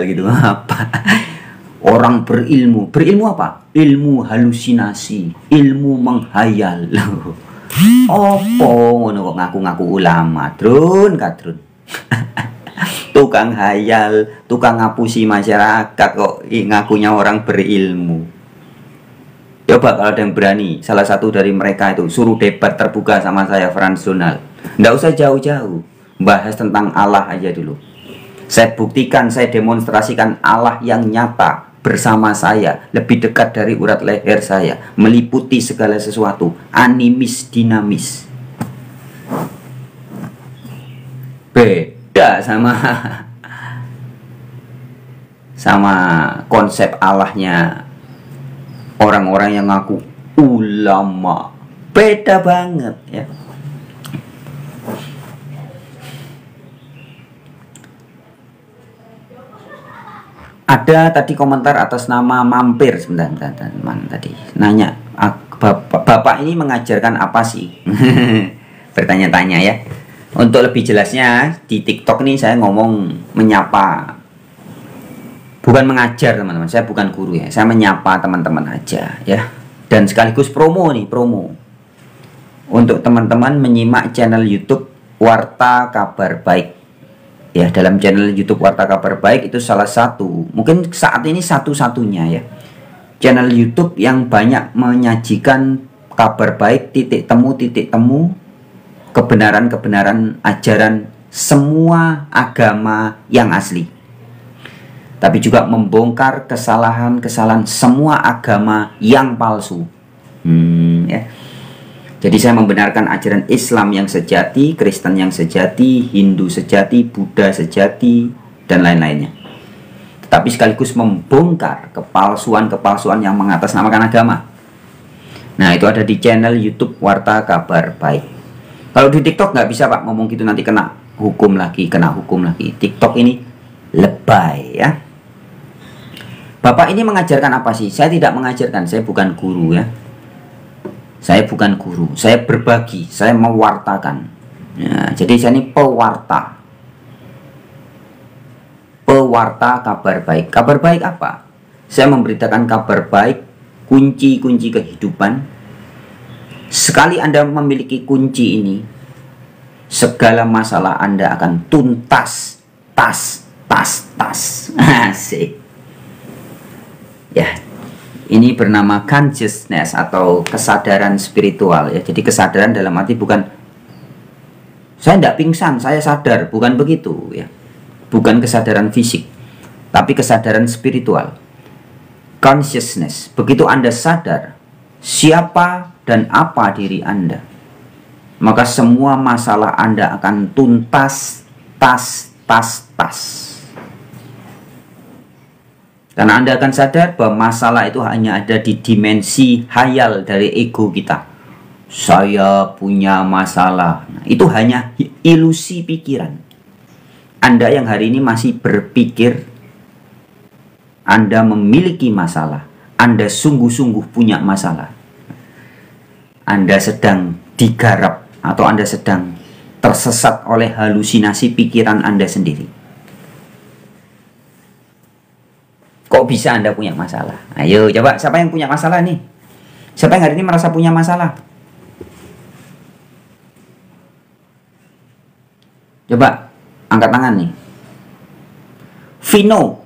gitu apa? Orang berilmu. Berilmu apa? Ilmu halusinasi, ilmu menghayal. Loh. Opo ngono kok ngaku-ngaku ulama, kadrun. Tukang hayal, tukang ngapusi masyarakat kok ngakunya orang berilmu. Coba kalau ada yang berani, salah satu dari mereka itu suruh debat terbuka sama saya, Frans Donald. Nggak usah jauh-jauh, bahas tentang Allah aja dulu. Saya buktikan, saya demonstrasikan Allah yang nyata bersama saya, lebih dekat dari urat leher saya, meliputi segala sesuatu, animis, dinamis. Beda sama konsep Allahnya orang-orang yang ngaku ulama. Beda banget ya. Ada tadi komentar atas nama Mampir, sebentar, teman tadi nanya, Bapak ini mengajarkan apa sih? Bertanya-tanya ya. Untuk lebih jelasnya di TikTok ini saya ngomong menyapa, bukan mengajar teman-teman. Saya bukan guru ya. Saya menyapa teman-teman aja ya. Dan sekaligus promo nih, promo untuk teman-teman menyimak channel YouTube Warta Kabar Baik. Ya, dalam channel YouTube Warta Kabar Baik itu salah satu, mungkin saat ini satu-satunya ya, channel YouTube yang banyak menyajikan kabar baik, titik temu, kebenaran-kebenaran ajaran semua agama yang asli. Tapi juga membongkar kesalahan-kesalahan semua agama yang palsu. Ya. Jadi saya membenarkan ajaran Islam yang sejati, Kristen yang sejati, Hindu sejati, Buddha sejati, dan lain-lainnya. Tetapi sekaligus membongkar kepalsuan-kepalsuan yang mengatasnamakan agama. Nah, itu ada di channel YouTube Warta Kabar Baik. Kalau di TikTok nggak bisa Pak ngomong gitu, nanti kena hukum lagi. TikTok ini lebay ya. Bapak ini mengajarkan apa sih? Saya tidak mengajarkan, saya bukan guru ya. Saya bukan guru, saya berbagi, saya mewartakan. Ya, jadi saya ini pewarta kabar baik. Kabar baik apa? Saya memberitakan kabar baik, kunci-kunci kehidupan. Sekali Anda memiliki kunci ini, segala masalah Anda akan tuntas, tas. Asik. Ya. Ini bernama consciousness atau kesadaran spiritual ya. Jadi kesadaran dalam arti bukan saya tidak pingsan, saya sadar, bukan begitu ya. Bukan kesadaran fisik, tapi kesadaran spiritual. Consciousness. Begitu Anda sadar siapa dan apa diri Anda, maka semua masalah Anda akan tuntas, tas. Karena Anda akan sadar bahwa masalah itu hanya ada di dimensi hayal dari ego kita. Saya punya masalah. Nah, itu hanya ilusi pikiran. Anda yang hari ini masih berpikir Anda memiliki masalah, Anda sungguh-sungguh punya masalah, Anda sedang digarap atau Anda sedang tersesat oleh halusinasi pikiran Anda sendiri. Kok bisa Anda punya masalah? Ayo coba, siapa yang punya masalah nih? Siapa yang hari ini merasa punya masalah? Coba angkat tangan nih. Vino,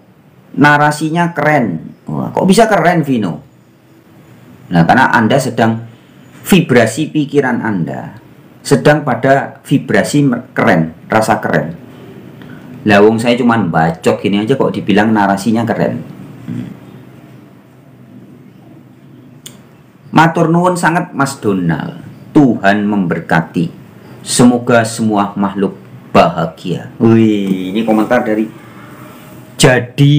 narasinya keren. Wah, kok bisa keren Vino? Nah, karena Anda sedang vibrasi pikiran Anda sedang pada vibrasi keren, rasa keren. Lawung saya cuman bacok gini aja kok dibilang narasinya keren. Matur nuwun sangat Mas Donald. Tuhan memberkati. Semoga semua makhluk bahagia. Wih, ini komentar dari Jadi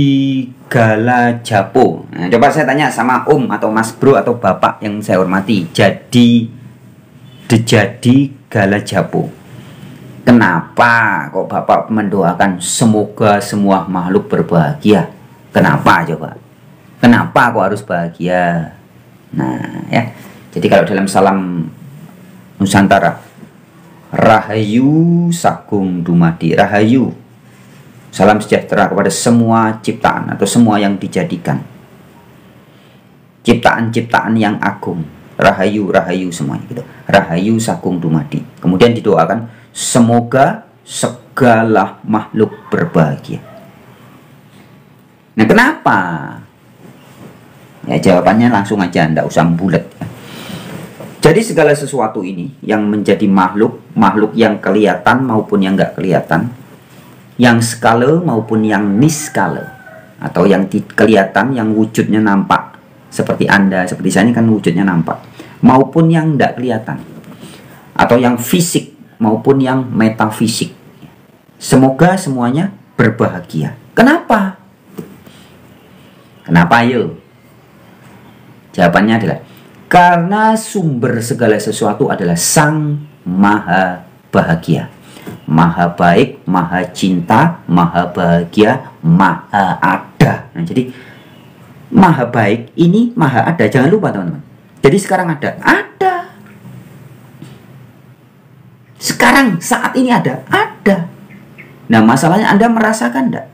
Gala Japo. Nah, coba saya tanya sama Om atau Mas Bro atau Bapak yang saya hormati. Jadi Gala Japo. Kenapa kok Bapak mendoakan semoga semua makhluk berbahagia? Kenapa coba? Kenapa kok harus bahagia? Nah ya, jadi kalau dalam salam Nusantara, Rahayu Sagung Dumadi, Rahayu, salam sejahtera kepada semua ciptaan atau semua yang dijadikan, ciptaan-ciptaan yang agung, Rahayu semuanya gitu. Rahayu Sagung Dumadi. Kemudian didoakan semoga segala makhluk berbahagia. Nah kenapa? Ya jawabannya langsung aja, ndak usah bulat. Jadi segala sesuatu ini yang menjadi makhluk yang kelihatan maupun yang nggak kelihatan, yang skala maupun yang niskala, atau yang kelihatan, yang wujudnya nampak seperti Anda, seperti saya ini kan wujudnya nampak, maupun yang nggak kelihatan, atau yang fisik maupun yang metafisik. Semoga semuanya berbahagia. Kenapa? Kenapa yuk? Jawabannya adalah karena sumber segala sesuatu adalah Sang Maha Bahagia, Maha Baik, Maha Cinta, Maha Bahagia, Maha Ada. Nah, jadi maha baik ini maha ada. Jangan lupa teman-teman. Jadi sekarang ada. Sekarang saat ini ada. Nah, masalahnya Anda merasakan enggak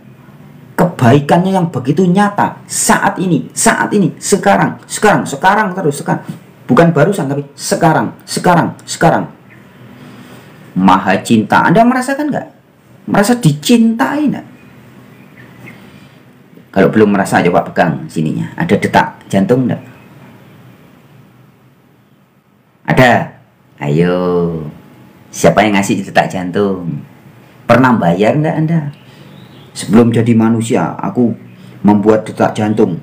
kebaikannya yang begitu nyata saat ini, sekarang terus, sekarang. Bukan barusan tapi sekarang. Maha cinta. Anda merasakan enggak? Merasa dicintai enggak? Kalau belum merasa, coba pegang sininya. Ada detak jantung enggak? Ada. Ayo. Siapa yang ngasih detak jantung? Pernah bayar enggak Anda? Sebelum jadi manusia, aku membuat detak jantung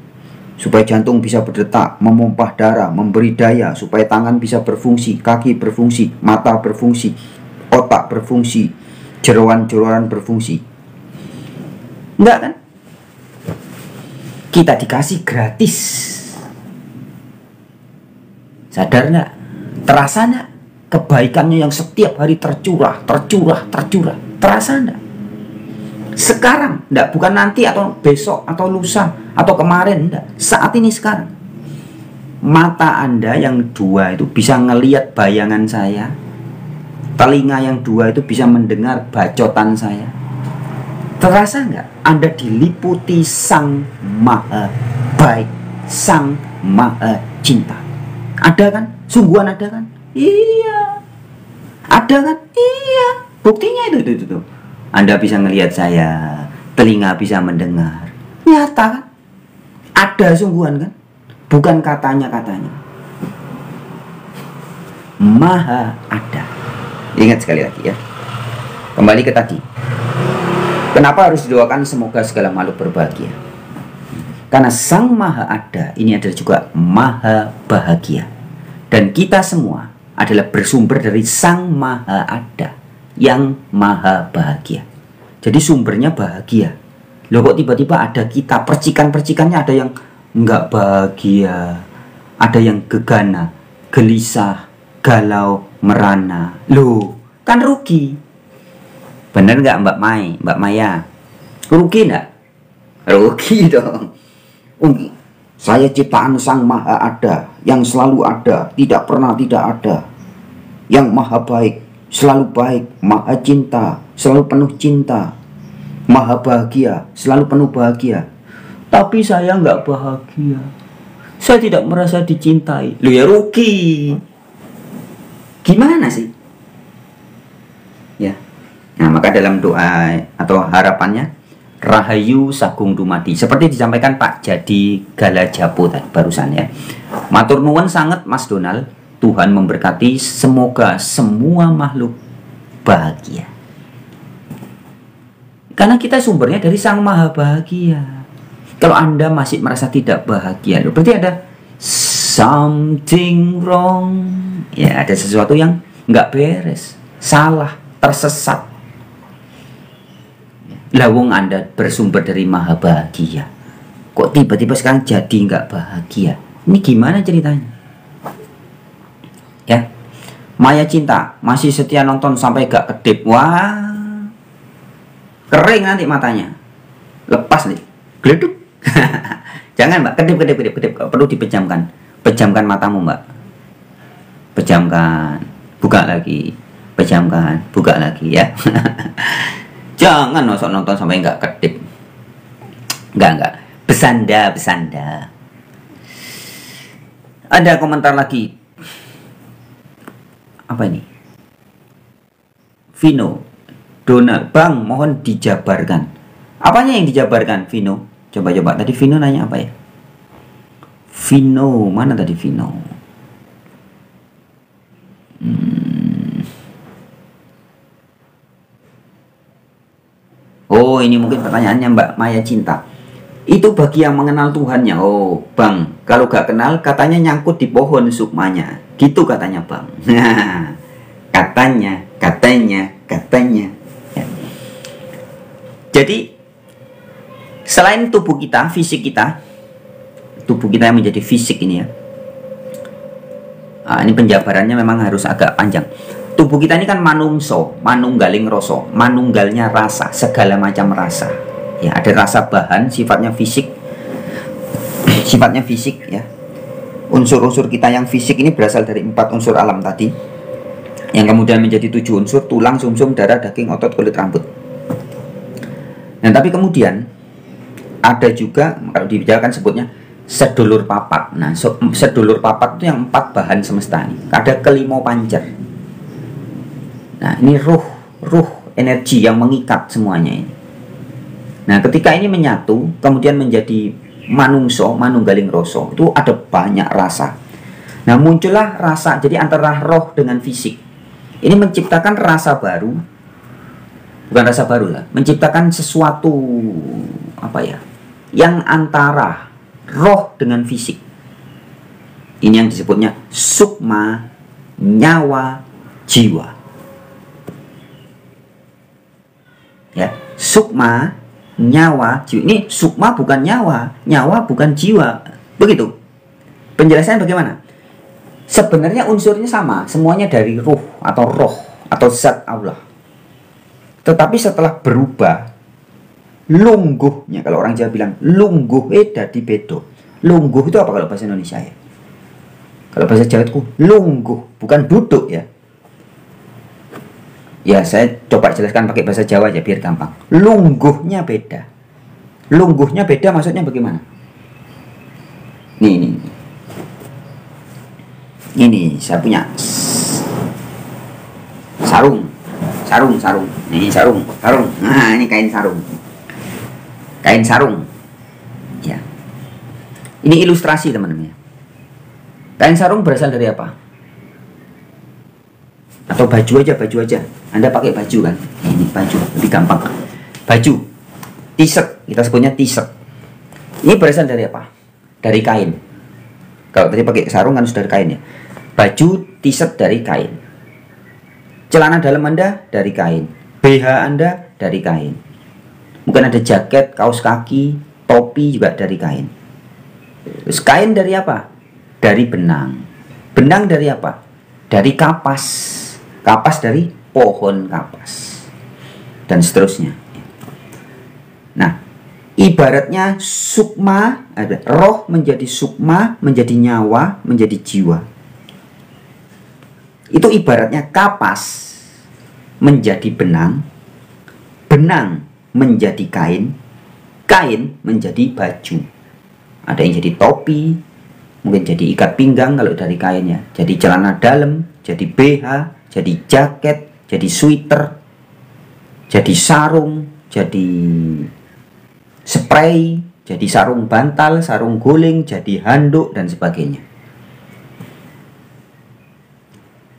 supaya jantung bisa berdetak, memompah darah, memberi daya supaya tangan bisa berfungsi, kaki berfungsi, mata berfungsi, otak berfungsi, jeroan-jeroan berfungsi. Enggak kan? Kita dikasih gratis. Sadar enggak? Terasa enggak? Kebaikannya yang setiap hari tercurah. Terasa enggak? Sekarang, enggak, bukan nanti atau besok atau lusa atau kemarin, enggak. Saat ini sekarang. Mata Anda yang dua itu bisa ngelihat bayangan saya. Telinga yang dua itu bisa mendengar bacotan saya. Terasa enggak? Anda diliputi Sang Maha Baik, Sang Maha Cinta. Ada kan? Sungguhan ada kan? Iya. Ada kan? Iya. Buktinya itu. Anda bisa ngelihat saya, telinga bisa mendengar. Nyata kan? Ada sungguhan kan? Bukan katanya-katanya. Maha ada. Ingat sekali lagi ya. Kembali ke tadi. Kenapa harus didoakan semoga segala makhluk berbahagia? Karena Sang Maha Ada ini adalah juga Maha Bahagia. Dan kita semua adalah bersumber dari Sang Maha Ada yang Maha Bahagia. Jadi sumbernya bahagia. Loh kok tiba-tiba ada kita, percikan-percikannya ada yang enggak bahagia, ada yang gegana, gelisah, galau, merana. Loh, kan rugi. Bener nggak Mbak Maya? Rugi nggak? Rugi dong. Saya ciptaan Sang Maha Ada, yang selalu ada, tidak pernah tidak ada, yang maha baik, selalu baik, maha cinta, selalu penuh cinta, maha bahagia, selalu penuh bahagia. Tapi saya nggak bahagia, saya tidak merasa dicintai. Lu ya rugi. Gimana sih? Ya. Nah, maka dalam doa atau harapannya Rahayu Sagung Dumadi, seperti disampaikan Pak Jadi Galajapo tadi barusan ya. Matur nuwun sangat Mas Donald. Tuhan memberkati, semoga semua makhluk bahagia. Karena kita sumbernya dari Sang Maha Bahagia. Kalau Anda masih merasa tidak bahagia, berarti ada something wrong. Ya, ada sesuatu yang nggak beres, salah, tersesat. Lawung Anda bersumber dari Maha Bahagia, kok tiba-tiba sekarang jadi nggak bahagia? Ini gimana ceritanya? Ya, Maya Cinta masih setia nonton sampai gak kedip. Wah, kering nanti matanya, lepas nih, geleduk. Jangan Mbak, kedip. Perlu dipejamkan. Pejamkan matamu Mbak. Pejamkan, buka lagi. Pejamkan, buka lagi ya. Jangan nonton sampai nggak kedip. Enggak. Besanda. Ada komentar lagi. Apa ini? Vino, Donald, Bang, mohon dijabarkan. Apanya yang dijabarkan, Vino? Coba. Tadi Vino nanya apa ya? Vino, mana tadi Vino? Oh, ini mungkin pertanyaannya Mbak Maya Cinta. Itu bagi yang mengenal Tuhannya. Oh, Bang, kalau gak kenal katanya nyangkut di pohon sukmanya. Gitu katanya Bang. Katanya. Ya. Jadi, selain tubuh kita, fisik kita, tubuh kita yang menjadi fisik ini ya. Ini penjabarannya memang harus agak panjang. Tubuh kita ini kan manungso, manunggaling rasa, manunggalnya rasa, segala macam rasa. Ya, ada rasa bahan sifatnya fisik, sifatnya fisik ya. Unsur-unsur kita yang fisik ini berasal dari 4 unsur alam tadi, yang kemudian menjadi 7 unsur: tulang, sumsum, darah, daging, otot, kulit, rambut. Nah, tapi kemudian ada juga, kalau dibicarakan sebutnya sedulur papat. Nah, sedulur papat itu yang 4 bahan semesta ini. Ada kelima pancer. Nah, ini ruh energi yang mengikat semuanya ini. Nah, ketika ini menyatu, kemudian menjadi manungso, manunggaling rasa, itu ada banyak rasa. Nah, muncullah rasa, jadi antara roh dengan fisik. Ini menciptakan rasa baru, bukan rasa baru lah, menciptakan sesuatu apa ya, yang antara roh dengan fisik. Ini yang disebutnya sukma, nyawa, jiwa. Ya, sukma, nyawa, jiwa. Ini sukma bukan nyawa, nyawa bukan jiwa. Begitu. Penjelasannya bagaimana? Sebenarnya unsurnya sama, semuanya dari ruh atau zat Allah. Tetapi setelah berubah, lungguhnya, kalau orang Jawa bilang lungguh dadi bedo. Lungguh itu apa kalau bahasa Indonesia ya? Kalau bahasa Jawa itu lungguh, bukan duduk ya. Ya, saya coba jelaskan pakai bahasa Jawa aja biar gampang. Lungguhnya beda. Lungguhnya beda maksudnya bagaimana? Ini saya punya sarung. Ini sarung. Nah, ini kain sarung. Kain sarung. Ya. Ini ilustrasi teman-teman. Kain sarung berasal dari apa? Atau baju aja. Anda pakai baju kan? Ini baju, lebih gampang. Baju, t-shirt, kita sebutnya t-shirt. Ini berasal dari apa? Dari kain. Kalau tadi pakai sarung kan sudah dari kain ya. Baju, t-shirt dari kain. Celana dalam Anda dari kain. BH Anda dari kain. Mungkin ada jaket, kaos kaki, topi juga dari kain. Terus kain dari apa? Dari benang. Benang dari apa? Dari kapas. Kapas dari pohon kapas. Dan seterusnya. Nah, ibaratnya sukma, roh menjadi sukma, menjadi nyawa, menjadi jiwa. Itu ibaratnya kapas menjadi benang, benang menjadi kain, kain menjadi baju. Ada yang jadi topi, mungkin jadi ikat pinggang kalau dari kainnya, jadi celana dalam, jadi BH, jadi jaket, jadi sweater, jadi sarung, jadi spray, jadi sarung bantal, sarung guling, jadi handuk dan sebagainya.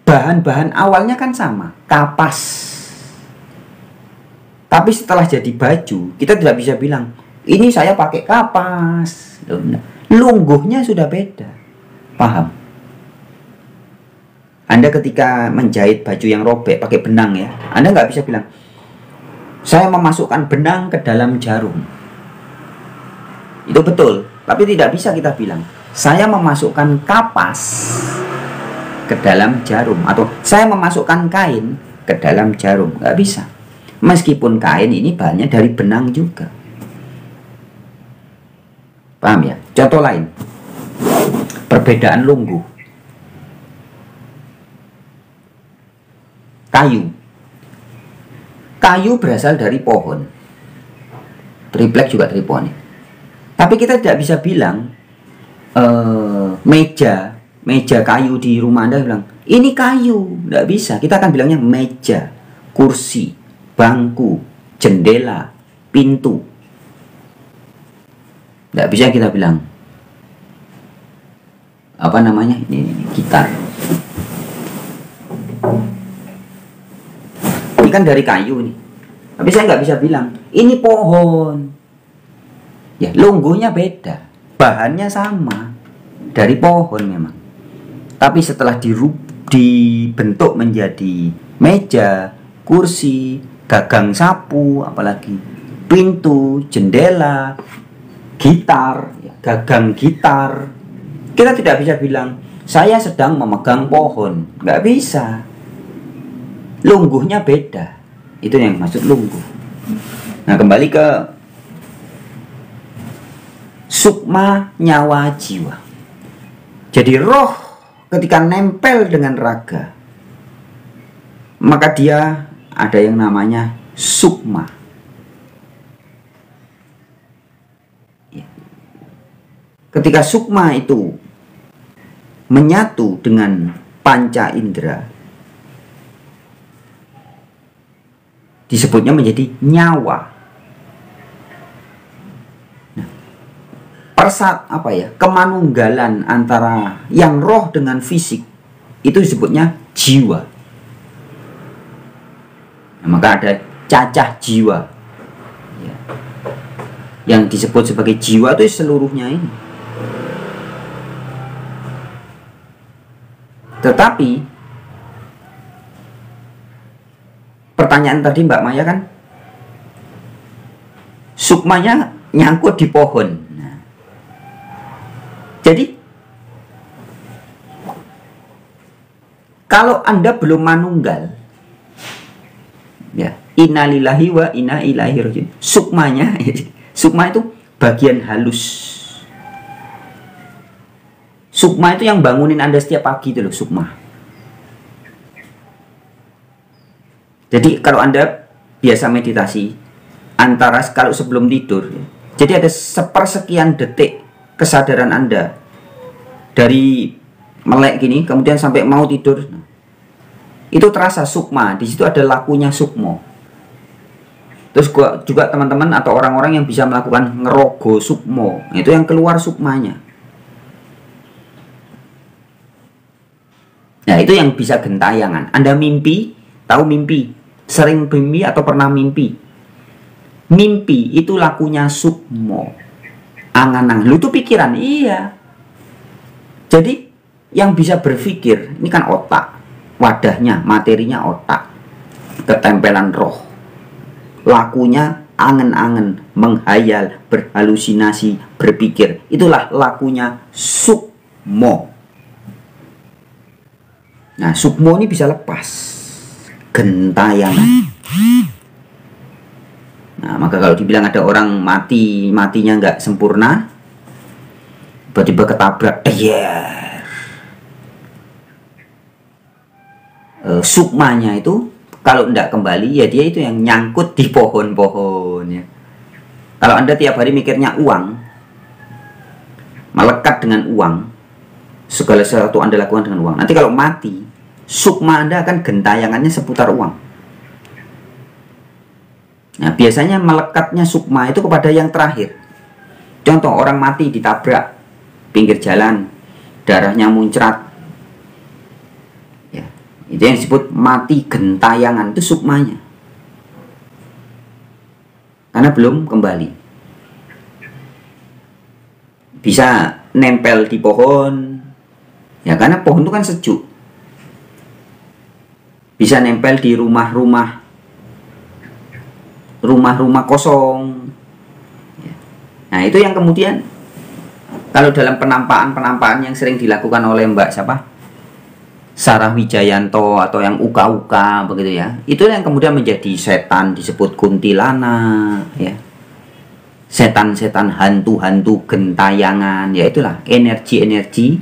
Bahan-bahan awalnya kan sama, kapas. Tapi setelah jadi baju, kita tidak bisa bilang, ini saya pakai kapas. Lungguhnya sudah beda. Paham? Anda ketika menjahit baju yang robek pakai benang ya, Anda nggak bisa bilang, saya memasukkan benang ke dalam jarum. Itu betul, tapi tidak bisa kita bilang, saya memasukkan kapas ke dalam jarum, atau saya memasukkan kain ke dalam jarum. Nggak bisa. Meskipun kain ini bahannya dari benang juga. Paham ya? Contoh lain, perbedaan lungguh. Kayu berasal dari pohon. Triplek juga dari pohon. Tapi kita tidak bisa bilang meja kayu di rumah Anda bilang, ini kayu. Tidak bisa. Kita akan bilangnya meja, kursi, bangku, jendela, pintu. Tidak bisa kita bilang apa namanya, ini gitar. Ini kan dari kayu nih. Tapi saya nggak bisa bilang ini pohon. Ya, lungguhnya beda, bahannya sama, dari pohon memang. Tapi setelah dibentuk menjadi meja, kursi, gagang sapu, apalagi pintu, jendela, gitar, gagang gitar, kita tidak bisa bilang saya sedang memegang pohon. Nggak bisa. Lungguhnya beda. Itu yang maksud lungguh. Nah, kembali ke sukma nyawa jiwa. Jadi roh ketika nempel dengan raga, maka dia ada yang namanya sukma. Ketika sukma itu menyatu dengan panca indera, disebutnya menjadi nyawa. Kemanunggalan antara yang roh dengan fisik itu disebutnya jiwa. Nah, maka ada cacah jiwa ya. Yang disebut sebagai jiwa itu seluruhnya ini. Tetapi pertanyaan tadi Mbak Maya kan, sukmanya nyangkut di pohon. Jadi kalau Anda belum manunggal, ya, innalillahi wa inna ilaihi rajiun. Sukmanya, sukma itu bagian halus. Sukma itu yang bangunin Anda setiap pagi itu loh, sukma. Jadi kalau Anda biasa meditasi, antara kalau sebelum tidur, jadi ada sepersekian detik kesadaran Anda dari melek gini kemudian sampai mau tidur, itu terasa sukma. Di situ ada lakunya sukmo. Terus juga teman-teman atau orang-orang yang bisa melakukan ngerogo sukmo, itu yang keluar sukmanya. Nah, itu yang bisa gentayangan. Anda mimpi, tahu mimpi, sering mimpi atau pernah mimpi. Mimpi itu lakunya sukmo. Angan-angan, lu itu pikiran, iya. Jadi yang bisa berpikir ini kan otak, wadahnya, materinya otak, ketempelan roh. Lakunya angan-angan, menghayal, berhalusinasi, berpikir. Itulah lakunya sukmo. Nah, sukmo ini bisa lepas, gentayangan. Nah, maka kalau dibilang ada orang matinya nggak sempurna, tiba-tiba ketabrak, sukmanya itu kalau tidak kembali, ya dia itu yang nyangkut di pohon-pohon ya. Kalau Anda tiap hari mikirnya uang, melekat dengan uang, segala sesuatu Anda lakukan dengan uang, nanti kalau mati, sukma Anda akan gentayangannya seputar uang. Nah, biasanya melekatnya sukma itu kepada yang terakhir. Contoh, orang mati ditabrak pinggir jalan, darahnya muncrat, ya, itu yang disebut mati gentayangan, itu sukmanya, karena belum kembali. Bisa nempel di pohon, ya, karena pohon itu kan sejuk. Bisa nempel di rumah-rumah kosong. Nah, itu yang kemudian kalau dalam penampakan yang sering dilakukan oleh Mbak siapa? Sarah Wijayanto atau yang uka-uka begitu ya. Itu yang kemudian menjadi setan, disebut kuntilana ya. Setan-setan, hantu-hantu gentayangan, ya itulah energi-energi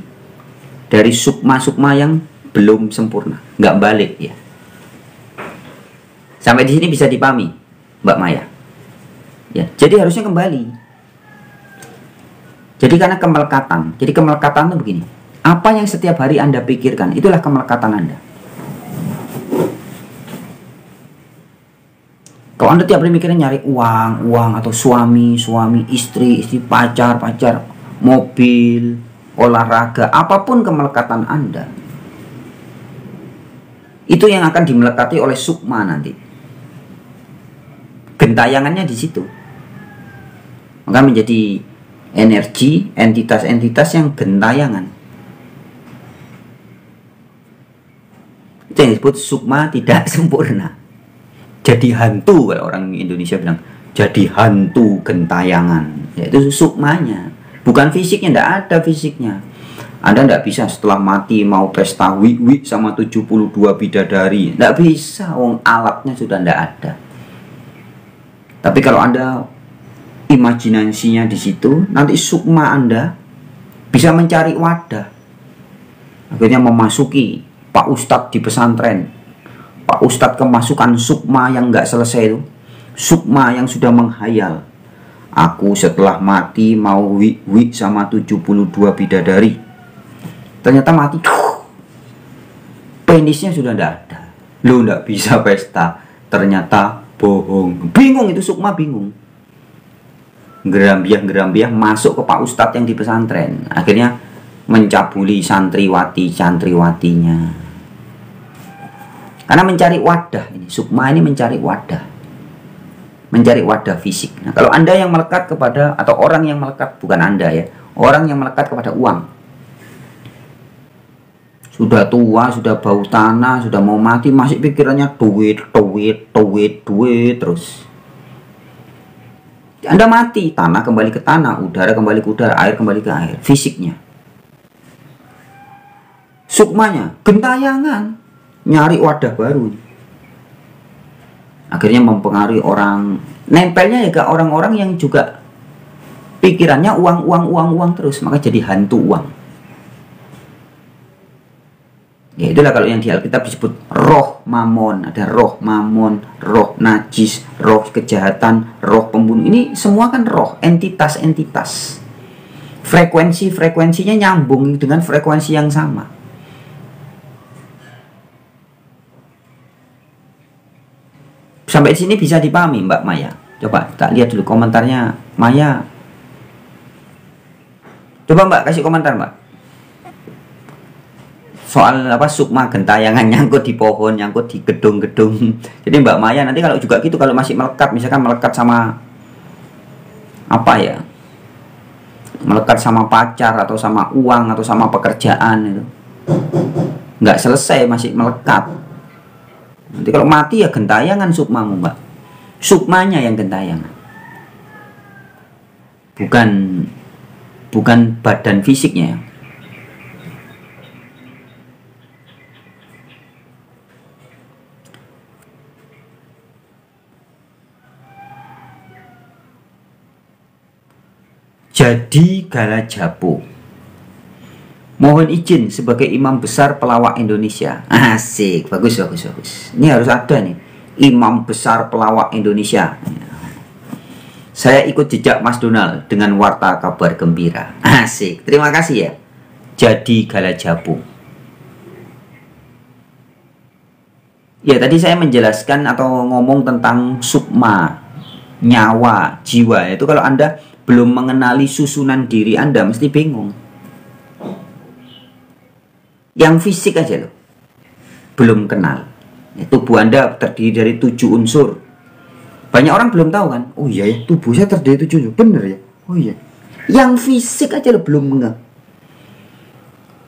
dari sukma-sukma yang belum sempurna, nggak balik ya. Sampai di sini bisa dipahami Mbak Maya ya. Jadi harusnya kembali. Jadi karena kemelekatan. Jadi kemelekatan itu begini, apa yang setiap hari Anda pikirkan, itulah kemelekatan Anda. Kalau Anda tiap hari mikirnya nyari uang atau suami, istri, pacar, mobil, olahraga, apapun kemelekatan Anda, itu yang akan dimelekati oleh sukma nanti. Gentayangannya di situ. Maka menjadi energi, entitas-entitas yang gentayangan. Itu yang disebut sukma tidak sempurna. Jadi hantu, kalau orang Indonesia bilang, jadi hantu gentayangan. Yaitu sukmanya. Bukan fisiknya, tidak ada fisiknya. Anda tidak bisa setelah mati mau pesta wik-wik sama 72 bidadari. Tidak bisa, alatnya sudah tidak ada. Tapi kalau Anda imajinasinya di situ, nanti sukma Anda bisa mencari wadah. Akhirnya memasuki Pak Ustadz di pesantren. Pak Ustadz kemasukan sukma yang nggak selesai itu. Sukma yang sudah menghayal. Aku setelah mati mau wi sama 72 bidadari. Ternyata mati. Penisnya sudah tidak ada. Lu nggak bisa pesta. Ternyata bohong. Bingung itu sukma, bingung. Gerambiah masuk ke Pak Ustadz yang di pesantren. Akhirnya mencabuli santriwatinya. Karena mencari wadah ini, sukma ini mencari wadah fisik. Nah, kalau Anda yang melekat kepada, atau orang yang melekat, bukan Anda ya, orang yang melekat kepada uang, sudah tua, sudah bau tanah, sudah mau mati, masih pikirannya duit terus. Anda mati, tanah kembali ke tanah, udara kembali ke udara, air kembali ke air, fisiknya. Sukmanya gentayangan, nyari wadah baru. Akhirnya mempengaruhi orang, nempelnya ya ke orang-orang yang juga pikirannya uang terus, maka jadi hantu uang. Ya itulah kalau yang di Alkitab disebut roh mamon. Ada roh mamon, roh najis, roh kejahatan, roh pembunuh. Ini semua kan roh, entitas-entitas. Frekuensinya nyambung dengan frekuensi yang sama. Sampai sini bisa dipahami Mbak Maya? Coba tak lihat dulu komentarnya Maya. Coba Mbak kasih komentar Mbak. Soal apa sukma gentayangan nyangkut di pohon, nyangkut di gedung-gedung. Jadi Mbak Maya nanti kalau juga gitu, kalau masih melekat, misalkan melekat sama apa ya? Melekat sama pacar atau sama uang atau sama pekerjaan itu. Nggak selesai, masih melekat. Nanti kalau mati ya gentayangan sukmamu Mbak. Sukmanya yang gentayangan. Bukan badan fisiknya. Jadi Galajapo. Mohon izin sebagai imam besar pelawak Indonesia. Asik, bagus. Ini harus ada nih, imam besar pelawak Indonesia. Saya ikut jejak Mas Donald dengan warta kabar gembira. Asik, terima kasih ya. Jadi Galajapo. Ya tadi saya menjelaskan atau ngomong tentang sukma, nyawa, jiwa. Itu kalau Anda belum mengenali susunan diri Anda mesti bingung. Yang fisik aja loh belum kenal. Tubuh Anda terdiri dari 7 unsur. Banyak orang belum tahu kan. Oh iya ya, tubuh saya terdiri 7 unsur. Bener ya. Oh iya. Yang fisik aja loh belum mengerti.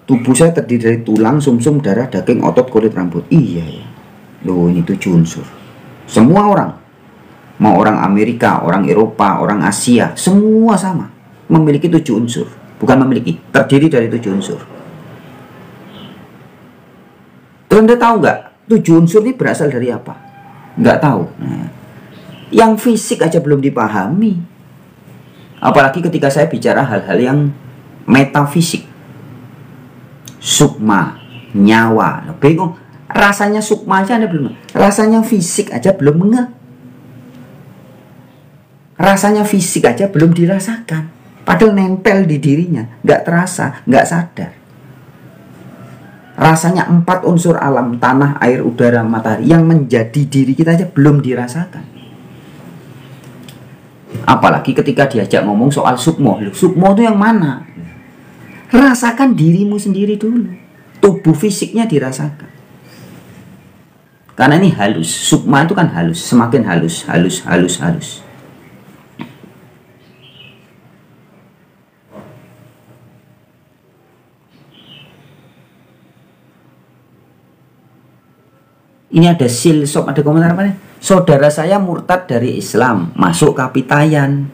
Tubuh saya terdiri dari tulang, sumsum, darah, daging, otot, kulit, rambut. Iya ya. Loh ini 7 unsur. Semua orang, mau orang Amerika, orang Eropa, orang Asia, semua sama, memiliki 7 unsur. Bukan memiliki, terdiri dari 7 unsur. Terus Anda tahu nggak 7 unsur ini berasal dari apa? Nggak tahu. Nah, yang fisik aja belum dipahami, apalagi ketika saya bicara hal-hal yang metafisik, sukma, nyawa. Nah, bingung. Rasanya sukma aja Anda belum, rasanya fisik aja belum ngeh. Rasanya fisik aja belum dirasakan, padahal nempel di dirinya, nggak terasa, nggak sadar. Rasanya 4 unsur alam, tanah, air, udara, matahari, yang menjadi diri kita aja belum dirasakan. Apalagi ketika diajak ngomong soal sukmo. Sukmo itu yang mana? Rasakan dirimu sendiri dulu. Tubuh fisiknya dirasakan. Karena ini halus. Sukma itu kan halus, semakin halus. Ini ada silsop, ada komentar apa nih? Saudara saya murtad dari Islam, masuk kapitayan.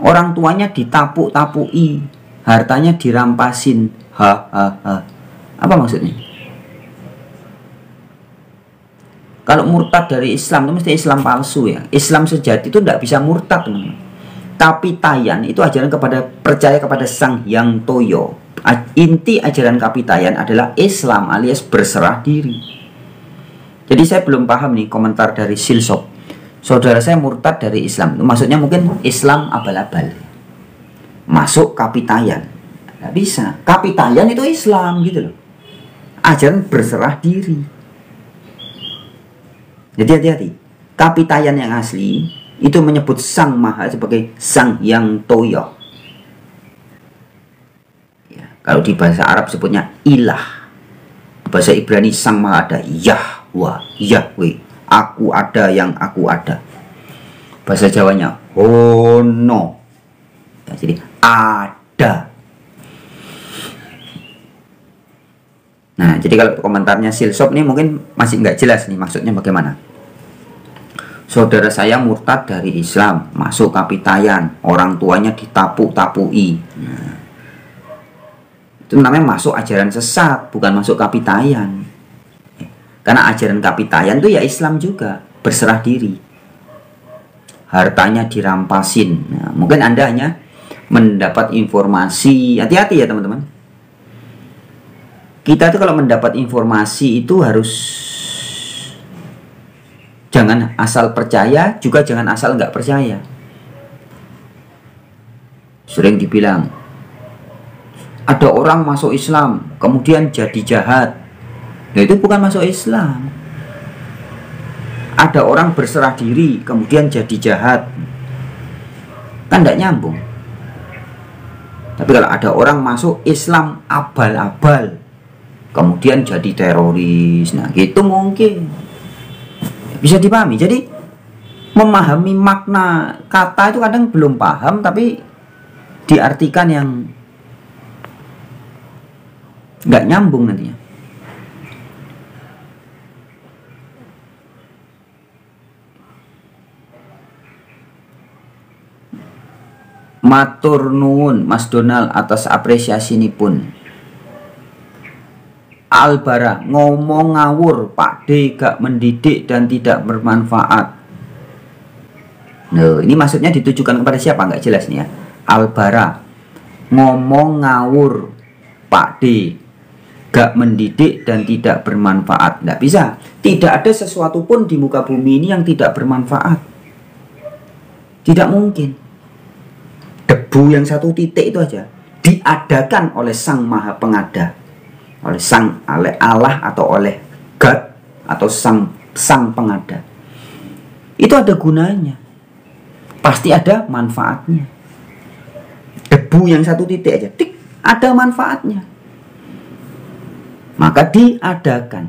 Orang tuanya ditapuk-tapui, hartanya dirampasin. Apa maksudnya? Kalau murtad dari Islam itu mesti Islam palsu ya. Islam sejati itu tidak bisa murtad, teman-teman. Kapitayan itu ajaran percaya kepada Sang Hyang Toyo. Inti ajaran Kapitayan adalah Islam alias berserah diri. Jadi saya belum paham nih komentar dari Silsop. Saudara saya murtad dari Islam. Maksudnya mungkin Islam abal-abal. Masuk Kapitayan. Nggak bisa. Kapitayan itu Islam gitu loh. Ajaran berserah diri. Jadi hati-hati. Kapitayan yang asli itu menyebut Sang Maha sebagai Sang Hyang Toyo. Ya, kalau di bahasa Arab sebutnya ilah. Bahasa Ibrani Sang Maha ada Yahwa, Yahweh. Aku ada yang aku ada. Bahasa Jawanya Hono. Ya, jadi ada. Nah, jadi kalau komentarnya Silsop nih mungkin masih nggak jelas nih maksudnya bagaimana. Saudara saya murtad dari Islam, masuk Kapitayan, orang tuanya ditapuk-tapui. Nah, itu namanya masuk ajaran sesat, bukan masuk Kapitayan. Karena ajaran Kapitayan itu ya Islam juga, berserah diri. Hartanya dirampasin. Nah, mungkin Anda hanya mendapat informasi, hati-hati ya teman-teman. Kita itu kalau mendapat informasi itu harus jangan asal percaya, juga jangan asal nggak percaya. Sering dibilang, ada orang masuk Islam, kemudian jadi jahat. Nah, itu bukan masuk Islam. Ada orang berserah diri, kemudian jadi jahat. Kan tidak nyambung. Tapi kalau ada orang masuk Islam abal-abal, kemudian jadi teroris, nah gitu mungkin. Bisa dipahami. Jadi memahami makna kata itu kadang belum paham, tapi diartikan yang nggak nyambung nantinya. Matur nuwun Mas Donald atas apresiasi ini pun. Albara ngomong ngawur, Pak D gak mendidik dan tidak bermanfaat. Nah, ini maksudnya ditujukan kepada siapa? Nggak jelas nih ya. Albara ngomong ngawur, Pak D gak mendidik dan tidak bermanfaat. Nggak bisa. Tidak ada sesuatu pun di muka bumi ini yang tidak bermanfaat. Tidak mungkin. Debu yang satu titik itu aja diadakan oleh Sang Maha Pengada, oleh Sang Allah atau oleh God atau sang Pengada. Itu ada gunanya, pasti ada manfaatnya. Debu yang satu titik aja, tik, ada manfaatnya. Maka diadakan.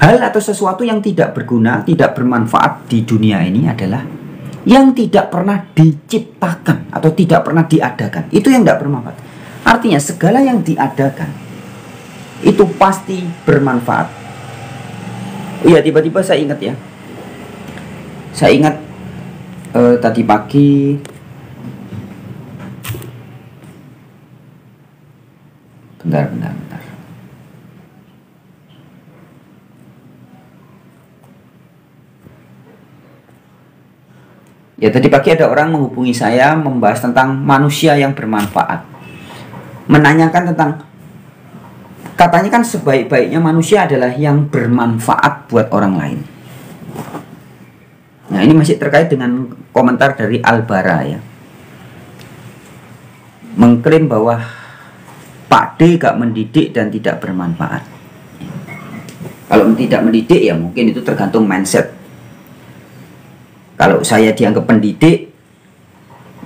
Hal atau sesuatu yang tidak berguna, tidak bermanfaat di dunia ini adalah yang tidak pernah diciptakan atau tidak pernah diadakan. Itu yang tidak bermanfaat. Artinya segala yang diadakan itu pasti bermanfaat. Oh iya, tiba-tiba saya ingat ya. Saya ingat tadi pagi bentar. Ya, tadi pagi ada orang menghubungi saya membahas tentang manusia yang bermanfaat. Menanyakan tentang, katanya kan sebaik-baiknya manusia adalah yang bermanfaat buat orang lain. Nah, ini masih terkait dengan komentar dari Albara ya. Mengklaim bahwa Pak D gak mendidik dan tidak bermanfaat. Kalau tidak mendidik ya mungkin itu tergantung mindset. Kalau saya dianggap pendidik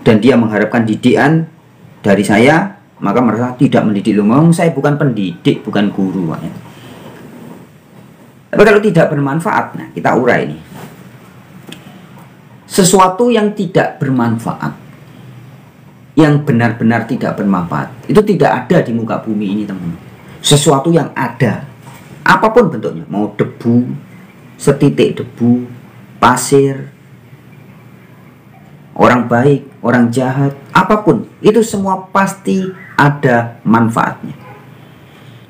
dan dia mengharapkan didikan dari saya, maka merasa tidak mendidik. Memang saya bukan pendidik, bukan guru. Ya. Tapi kalau tidak bermanfaat, nah kita urai ini. Sesuatu yang tidak bermanfaat, yang benar-benar tidak bermanfaat, itu tidak ada di muka bumi ini, teman-teman. Sesuatu yang ada, apapun bentuknya, mau debu, setitik debu, pasir, orang baik, orang jahat, apapun, itu semua pasti ada manfaatnya.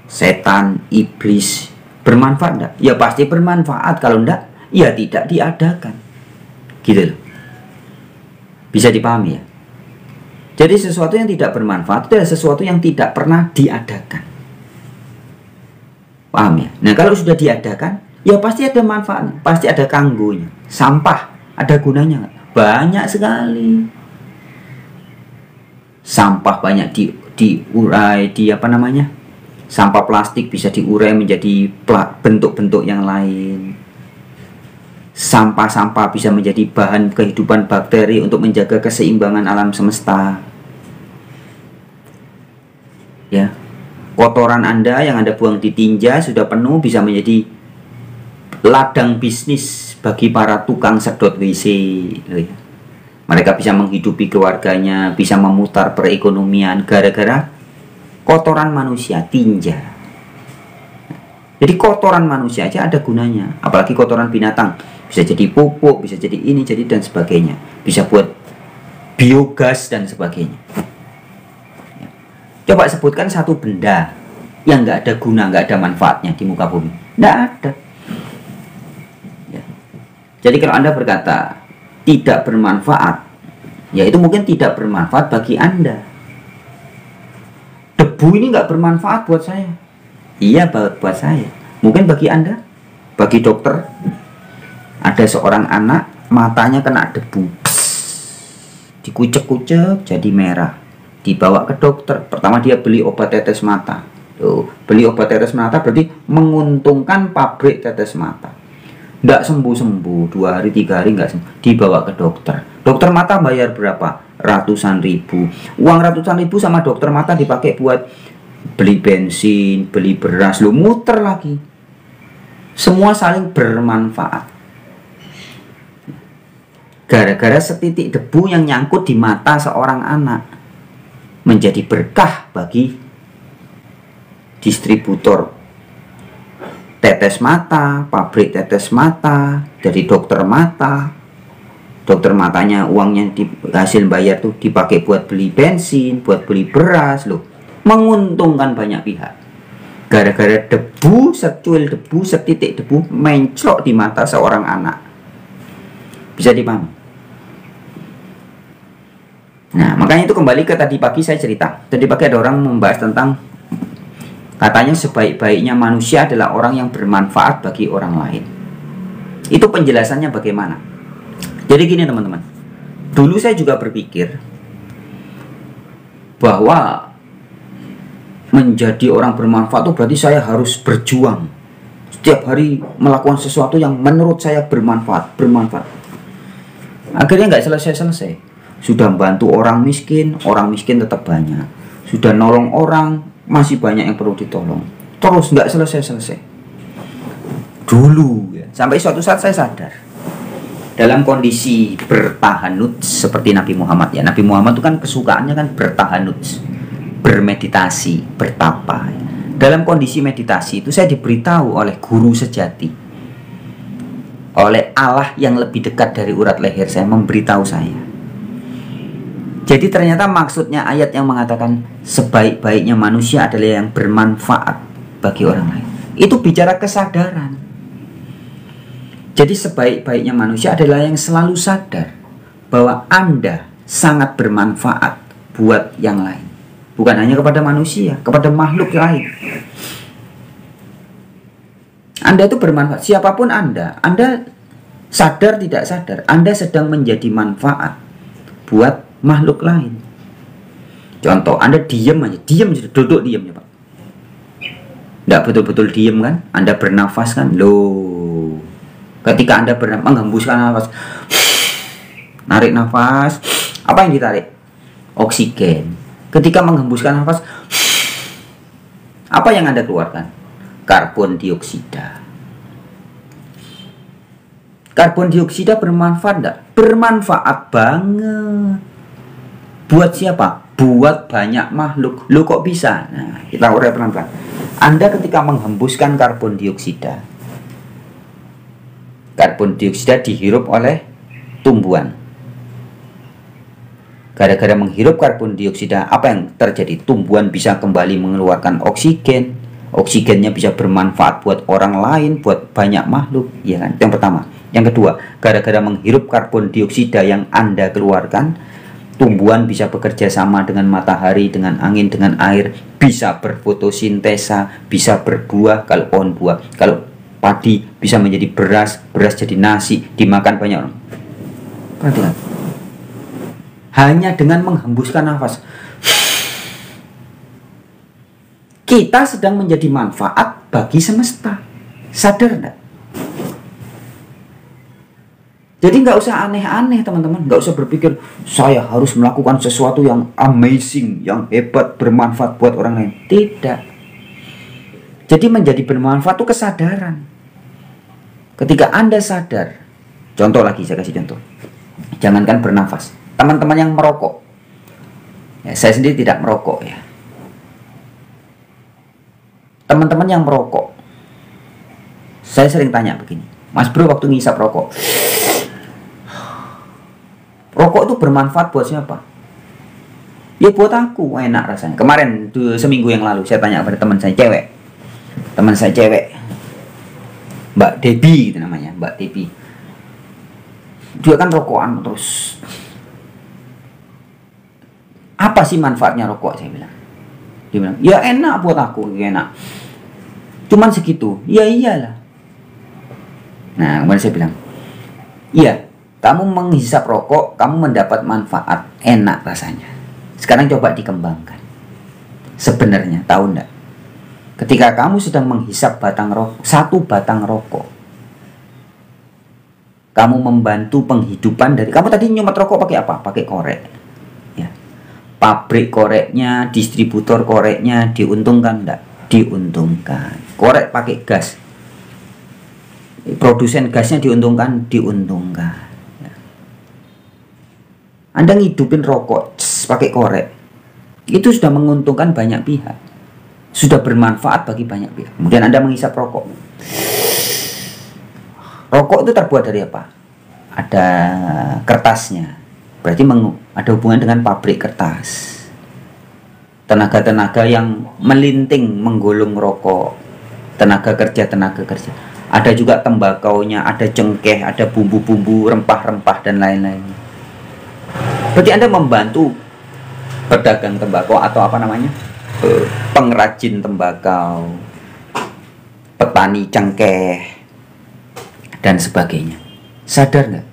Setan, iblis, Bermanfaat enggak? Ya pasti bermanfaat. Kalau enggak, ya tidak diadakan. Gitu loh. Bisa dipahami ya? Jadi sesuatu yang tidak bermanfaat itu adalah sesuatu yang tidak pernah diadakan. Paham ya? Nah kalau sudah diadakan, ya pasti ada manfaatnya, pasti ada kanggonya. Sampah, ada gunanya nggak? Banyak sekali. Sampah banyak diurai, sampah plastik bisa diurai menjadi bentuk-bentuk yang lain. Sampah-sampah bisa menjadi bahan kehidupan bakteri untuk menjaga keseimbangan alam semesta. Ya, kotoran Anda yang Anda buang di tinja sudah penuh bisa menjadi ladang bisnis bagi para tukang sedot WC. Mereka bisa menghidupi keluarganya, bisa memutar perekonomian gara-gara kotoran manusia, tinja. Jadi kotoran manusia aja ada gunanya, apalagi kotoran binatang. Bisa jadi pupuk, bisa jadi ini, jadi dan sebagainya. Bisa buat biogas dan sebagainya. Coba sebutkan satu benda yang nggak ada guna, nggak ada manfaatnya di muka bumi. Nggak ada. Ya. Jadi kalau Anda berkata tidak bermanfaat, ya itu mungkin tidak bermanfaat bagi Anda. Debu ini nggak bermanfaat buat saya. Iya buat saya. Mungkin bagi Anda, bagi dokter, ada seorang anak matanya kena debu, dikucek-kucek jadi merah, dibawa ke dokter. Pertama dia beli obat tetes mata. Tuh, beli obat tetes mata berarti menguntungkan pabrik tetes mata. Nggak sembuh-sembuh, 2 hari 3 hari nggak sembuh, dibawa ke dokter. Dokter mata bayar berapa? Ratusan ribu. Uang ratusan ribu sama dokter mata dipakai buat beli bensin, beli beras, lu muter lagi. Semua saling bermanfaat. Gara-gara setitik debu yang nyangkut di mata seorang anak menjadi berkah bagi distributor tetes mata, pabrik tetes mata, dari dokter mata. Dokter matanya uangnya hasil bayar tuh dipakai buat beli bensin, buat beli beras, loh. Menguntungkan banyak pihak. Gara-gara debu, secuil debu, setitik debu menclok di mata seorang anak. Bisa dipahami? Nah, makanya itu kembali ke tadi pagi saya cerita. Tadi pagi ada orang membahas tentang katanya sebaik-baiknya manusia adalah orang yang bermanfaat bagi orang lain. Itu penjelasannya bagaimana? Jadi gini teman-teman. Dulu saya juga berpikir bahwa menjadi orang bermanfaat itu berarti saya harus berjuang. Setiap hari melakukan sesuatu yang menurut saya bermanfaat. Akhirnya nggak selesai-selesai. Sudah membantu orang miskin tetap banyak. Sudah nolong orang, masih banyak yang perlu ditolong. Terus nggak selesai-selesai. Dulu ya. Sampai suatu saat saya sadar, dalam kondisi bertahanut seperti Nabi Muhammad ya. Nabi Muhammad itu kan kesukaannya kan bertahanut, bermeditasi, bertapa. Dalam kondisi meditasi itu saya diberitahu oleh guru sejati, oleh Allah yang lebih dekat dari urat leher saya, memberitahu saya. Jadi ternyata maksudnya ayat yang mengatakan sebaik-baiknya manusia adalah yang bermanfaat bagi orang lain, itu bicara kesadaran. Jadi sebaik-baiknya manusia adalah yang selalu sadar bahwa Anda sangat bermanfaat buat yang lain. Bukan hanya kepada manusia, kepada makhluk lain. Anda itu bermanfaat, siapapun Anda sadar tidak sadar, Anda sedang menjadi manfaat buat makhluk lain. Contoh, Anda diam aja, duduk diam ya Pak. Tidak betul-betul diam kan? Anda bernafas kan? Loh. Ketika Anda menghembuskan nafas, narik nafas, apa yang ditarik? Oksigen. Ketika menghembuskan nafas, apa yang Anda keluarkan? Karbon dioksida. Karbon dioksida bermanfaat enggak? Bermanfaat banget. Buat siapa? Buat banyak makhluk. Loh kok bisa? Nah, kita urai pelan-pelan. Anda ketika menghembuskan karbon dioksida dihirup oleh tumbuhan. Gara-gara menghirup karbon dioksida, apa yang terjadi? Tumbuhan bisa kembali mengeluarkan oksigen, Oksigennya bisa bermanfaat buat orang lain, buat banyak makhluk, ya kan? Yang pertama. Yang kedua, gara-gara menghirup karbon dioksida yang Anda keluarkan, tumbuhan bisa bekerja sama dengan matahari, dengan angin, dengan air, bisa berfotosintesa, bisa berbuah kalau pohon buah. Kalau padi bisa menjadi beras, beras jadi nasi, dimakan banyak orang. Perhatikan. Hanya dengan menghembuskan nafas, kita sedang menjadi manfaat bagi semesta. Sadar enggak? Jadi nggak usah aneh-aneh teman-teman. Nggak usah berpikir saya harus melakukan sesuatu yang amazing, yang hebat, bermanfaat buat orang lain. Tidak. Jadi menjadi bermanfaat itu kesadaran. Ketika Anda sadar. Contoh lagi, saya kasih contoh. Jangankan bernafas. Teman-teman yang merokok. Ya, saya sendiri tidak merokok ya. Teman-teman yang merokok, saya sering tanya begini, Mas Bro, waktu ngisap rokok, rokok itu bermanfaat buat siapa? Ya buat aku, enak rasanya. Kemarin seminggu yang lalu saya tanya pada teman saya cewek, Mbak Debbie itu namanya, Mbak Debbie. Dia kan rokokan terus. Apa sih manfaatnya rokok? Saya bilang. Dia bilang, ya enak buat aku, enak. Cuman segitu. Ya iyalah. Nah, kemudian saya bilang, iya, kamu menghisap rokok, kamu mendapat manfaat, enak rasanya. Sekarang coba dikembangkan. Sebenarnya, tahu enggak? Ketika kamu sedang menghisap satu batang rokok, kamu membantu penghidupan dari, kamu tadi nyumet rokok pakai apa? Pakai korek. Ya. Pabrik koreknya, distributor koreknya diuntungkan enggak? Diuntungkan. Korek pakai gas. Produsen gasnya diuntungkan. Ya. Anda ngidupin rokok pakai korek, itu sudah menguntungkan banyak pihak, sudah bermanfaat bagi banyak pihak. Kemudian Anda menghisap rokok. Rokok itu terbuat dari apa? Ada kertasnya. Berarti ada hubungan dengan pabrik kertas. Tenaga-tenaga yang melinting menggulung rokok, tenaga kerja. Ada juga tembakaunya, ada cengkeh, ada bumbu-bumbu, rempah-rempah dan lain-lain. Berarti Anda membantu pedagang tembakau atau apa namanya, pengrajin tembakau, petani cengkeh dan sebagainya. Sadar nggak?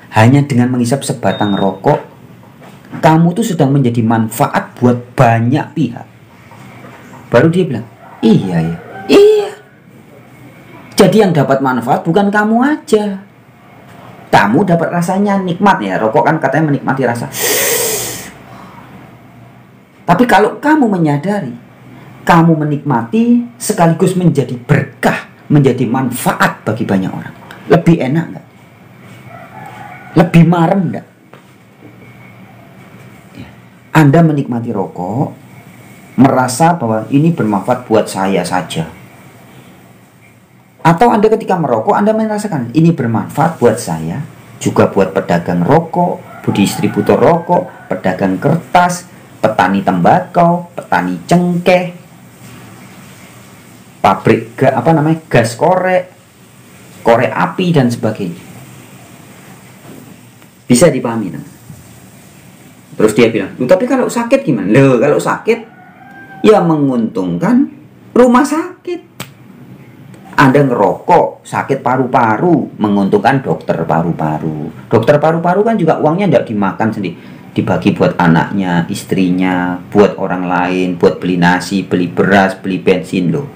Hanya dengan menghisap sebatang rokok, kamu tuh sedang menjadi manfaat buat banyak pihak. Baru dia bilang, iya. Jadi yang dapat manfaat bukan kamu aja. Kamu dapat rasanya nikmat ya. Rokok kan katanya menikmati rasa. Tapi kalau kamu menyadari, kamu menikmati sekaligus menjadi berkah, menjadi manfaat bagi banyak orang. Lebih enak nggak? Lebih marem nggak? Anda menikmati rokok, merasa bahwa ini bermanfaat buat saya saja. Atau Anda ketika merokok, Anda merasakan ini bermanfaat buat saya, juga buat pedagang rokok, distributor rokok, pedagang kertas, petani tembakau, petani cengkeh, pabrik gas korek api dan sebagainya. Bisa dipahami, teman. Terus dia bilang, tapi kalau sakit gimana? Loh, kalau sakit ya menguntungkan rumah sakit. Anda ngerokok, sakit paru-paru, menguntungkan dokter paru-paru. Dokter paru-paru kan juga uangnya tidak dimakan sendiri, dibagi buat anaknya, istrinya, buat orang lain, buat beli nasi, beli beras, beli bensin loh.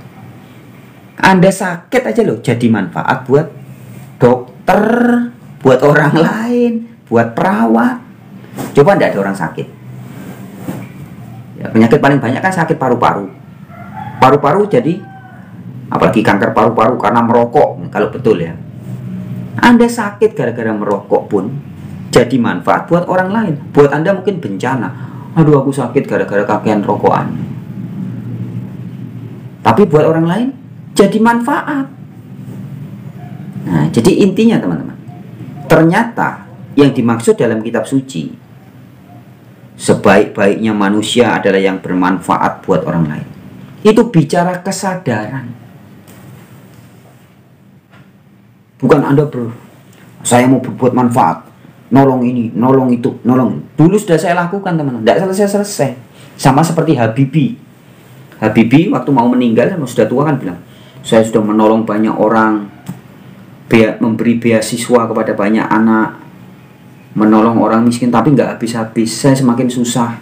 Anda sakit aja loh, jadi manfaat buat dokter, buat orang lain, buat perawat. Coba tidak ada orang sakit. Ya, penyakit paling banyak kan sakit paru-paru. Paru-paru jadi, apalagi kanker paru-paru karena merokok, kalau betul ya. Anda sakit gara-gara merokok pun jadi manfaat buat orang lain. Buat Anda mungkin bencana. Aduh, aku sakit gara-gara kakean rokokan. Tapi buat orang lain jadi manfaat. Nah, jadi intinya teman-teman, ternyata yang dimaksud dalam kitab suci, sebaik-baiknya manusia adalah yang bermanfaat buat orang lain. Itu bicara kesadaran. Bukan Anda saya mau berbuat manfaat, nolong ini, nolong itu, nolong. Dulu sudah saya lakukan teman-teman, tidak selesai-selesai. Sama seperti Habibie. Habibie waktu mau meninggal, sudah tua kan bilang, saya sudah menolong banyak orang, memberi beasiswa kepada banyak anak, menolong orang miskin, tapi nggak habis-habis. Saya semakin susah.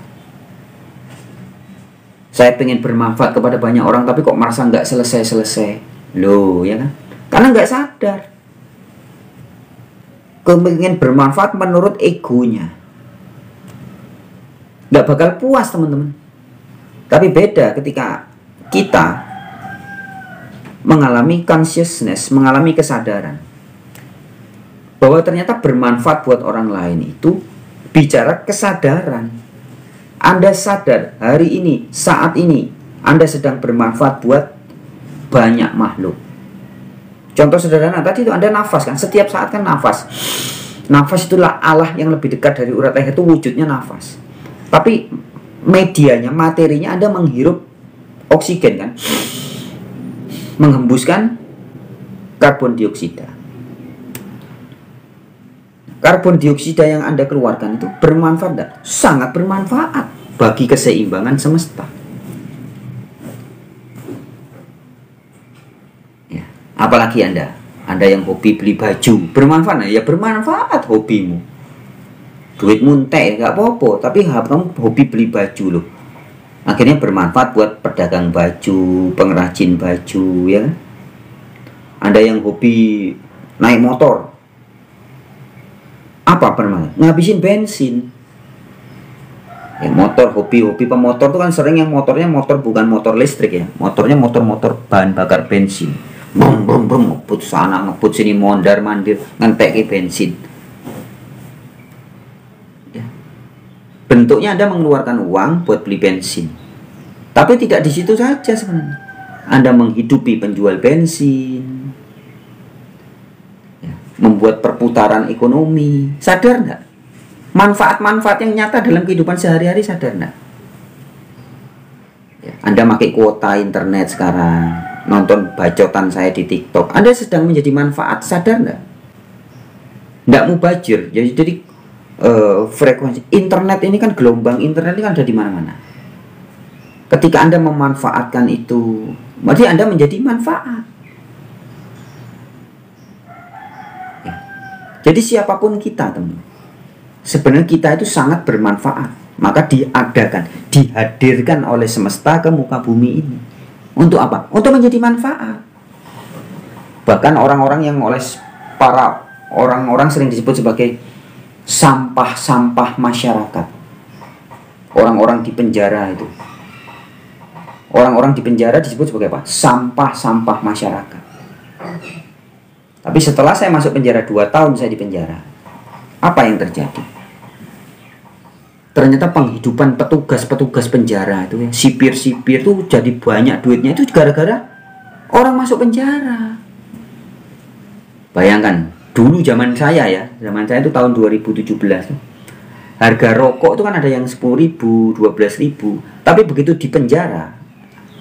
Saya pengen bermanfaat kepada banyak orang, tapi kok merasa nggak selesai-selesai. Loh, ya kan? Karena nggak sadar. Kepingin bermanfaat menurut egonya. Nggak bakal puas teman-teman. Tapi beda ketika kita mengalami consciousness, mengalami kesadaran bahwa ternyata bermanfaat buat orang lain itu bicara kesadaran. Anda sadar hari ini, saat ini Anda sedang bermanfaat buat banyak makhluk. Contoh sederhana tadi itu Anda nafas kan, setiap saat kan nafas. Nafas itulah Allah yang lebih dekat dari urat leher, itu wujudnya nafas. Tapi medianya, materinya Anda menghirup oksigen kan, menghembuskan karbon dioksida. Karbon dioksida yang Anda keluarkan itu bermanfaat enggak? Sangat bermanfaat bagi keseimbangan semesta. Ya, apalagi Anda yang hobi beli baju, bermanfaat ya, bermanfaat hobimu. Duit muntek nggak apa-apa, tapi kamu hobi beli baju loh. Akhirnya bermanfaat buat pedagang baju, pengrajin baju, ya. Anda yang hobi naik motor, apa bermanfaat? Ngabisin bensin. Ya, motor, hobi pemotor tuh kan sering yang motornya bukan motor listrik ya, motornya motor bahan bakar bensin. Bum bum bum, ngebut sana ngebut sini, mondar mandir, ngenteki bensin. Ya. Bentuknya Anda mengeluarkan uang buat beli bensin. Tapi tidak di situ saja sebenarnya. Anda menghidupi penjual bensin, ya, membuat perputaran ekonomi. Sadar enggak? Manfaat-manfaat yang nyata dalam kehidupan sehari-hari, sadar enggak? Ya, Anda pakai kuota internet sekarang, nonton bacotan saya di TikTok, Anda sedang menjadi manfaat, sadar enggak? Enggak mubazir. Jadi frekuensi internet ini kan, gelombang internet ini kan ada di mana-mana. Ketika Anda memanfaatkan itu, berarti Anda menjadi manfaat. Ya. Jadi siapapun kita, teman, sebenarnya kita itu sangat bermanfaat. Maka dihadirkan oleh semesta ke muka bumi ini. Untuk apa? Untuk menjadi manfaat. Bahkan orang-orang yang oleh para orang-orang sering disebut sebagai sampah-sampah masyarakat. Orang-orang di penjara itu. Orang-orang di penjara disebut sebagai apa? Sampah-sampah masyarakat. Tapi setelah saya masuk penjara 2 tahun saya di penjara, apa yang terjadi? Ternyata penghidupan petugas-petugas penjara itu ya, sipir-sipir itu jadi banyak duitnya, itu gara-gara orang masuk penjara. Bayangkan, dulu zaman saya itu tahun 2017. Harga rokok itu kan ada yang 10.000, 12.000. Tapi begitu di penjara,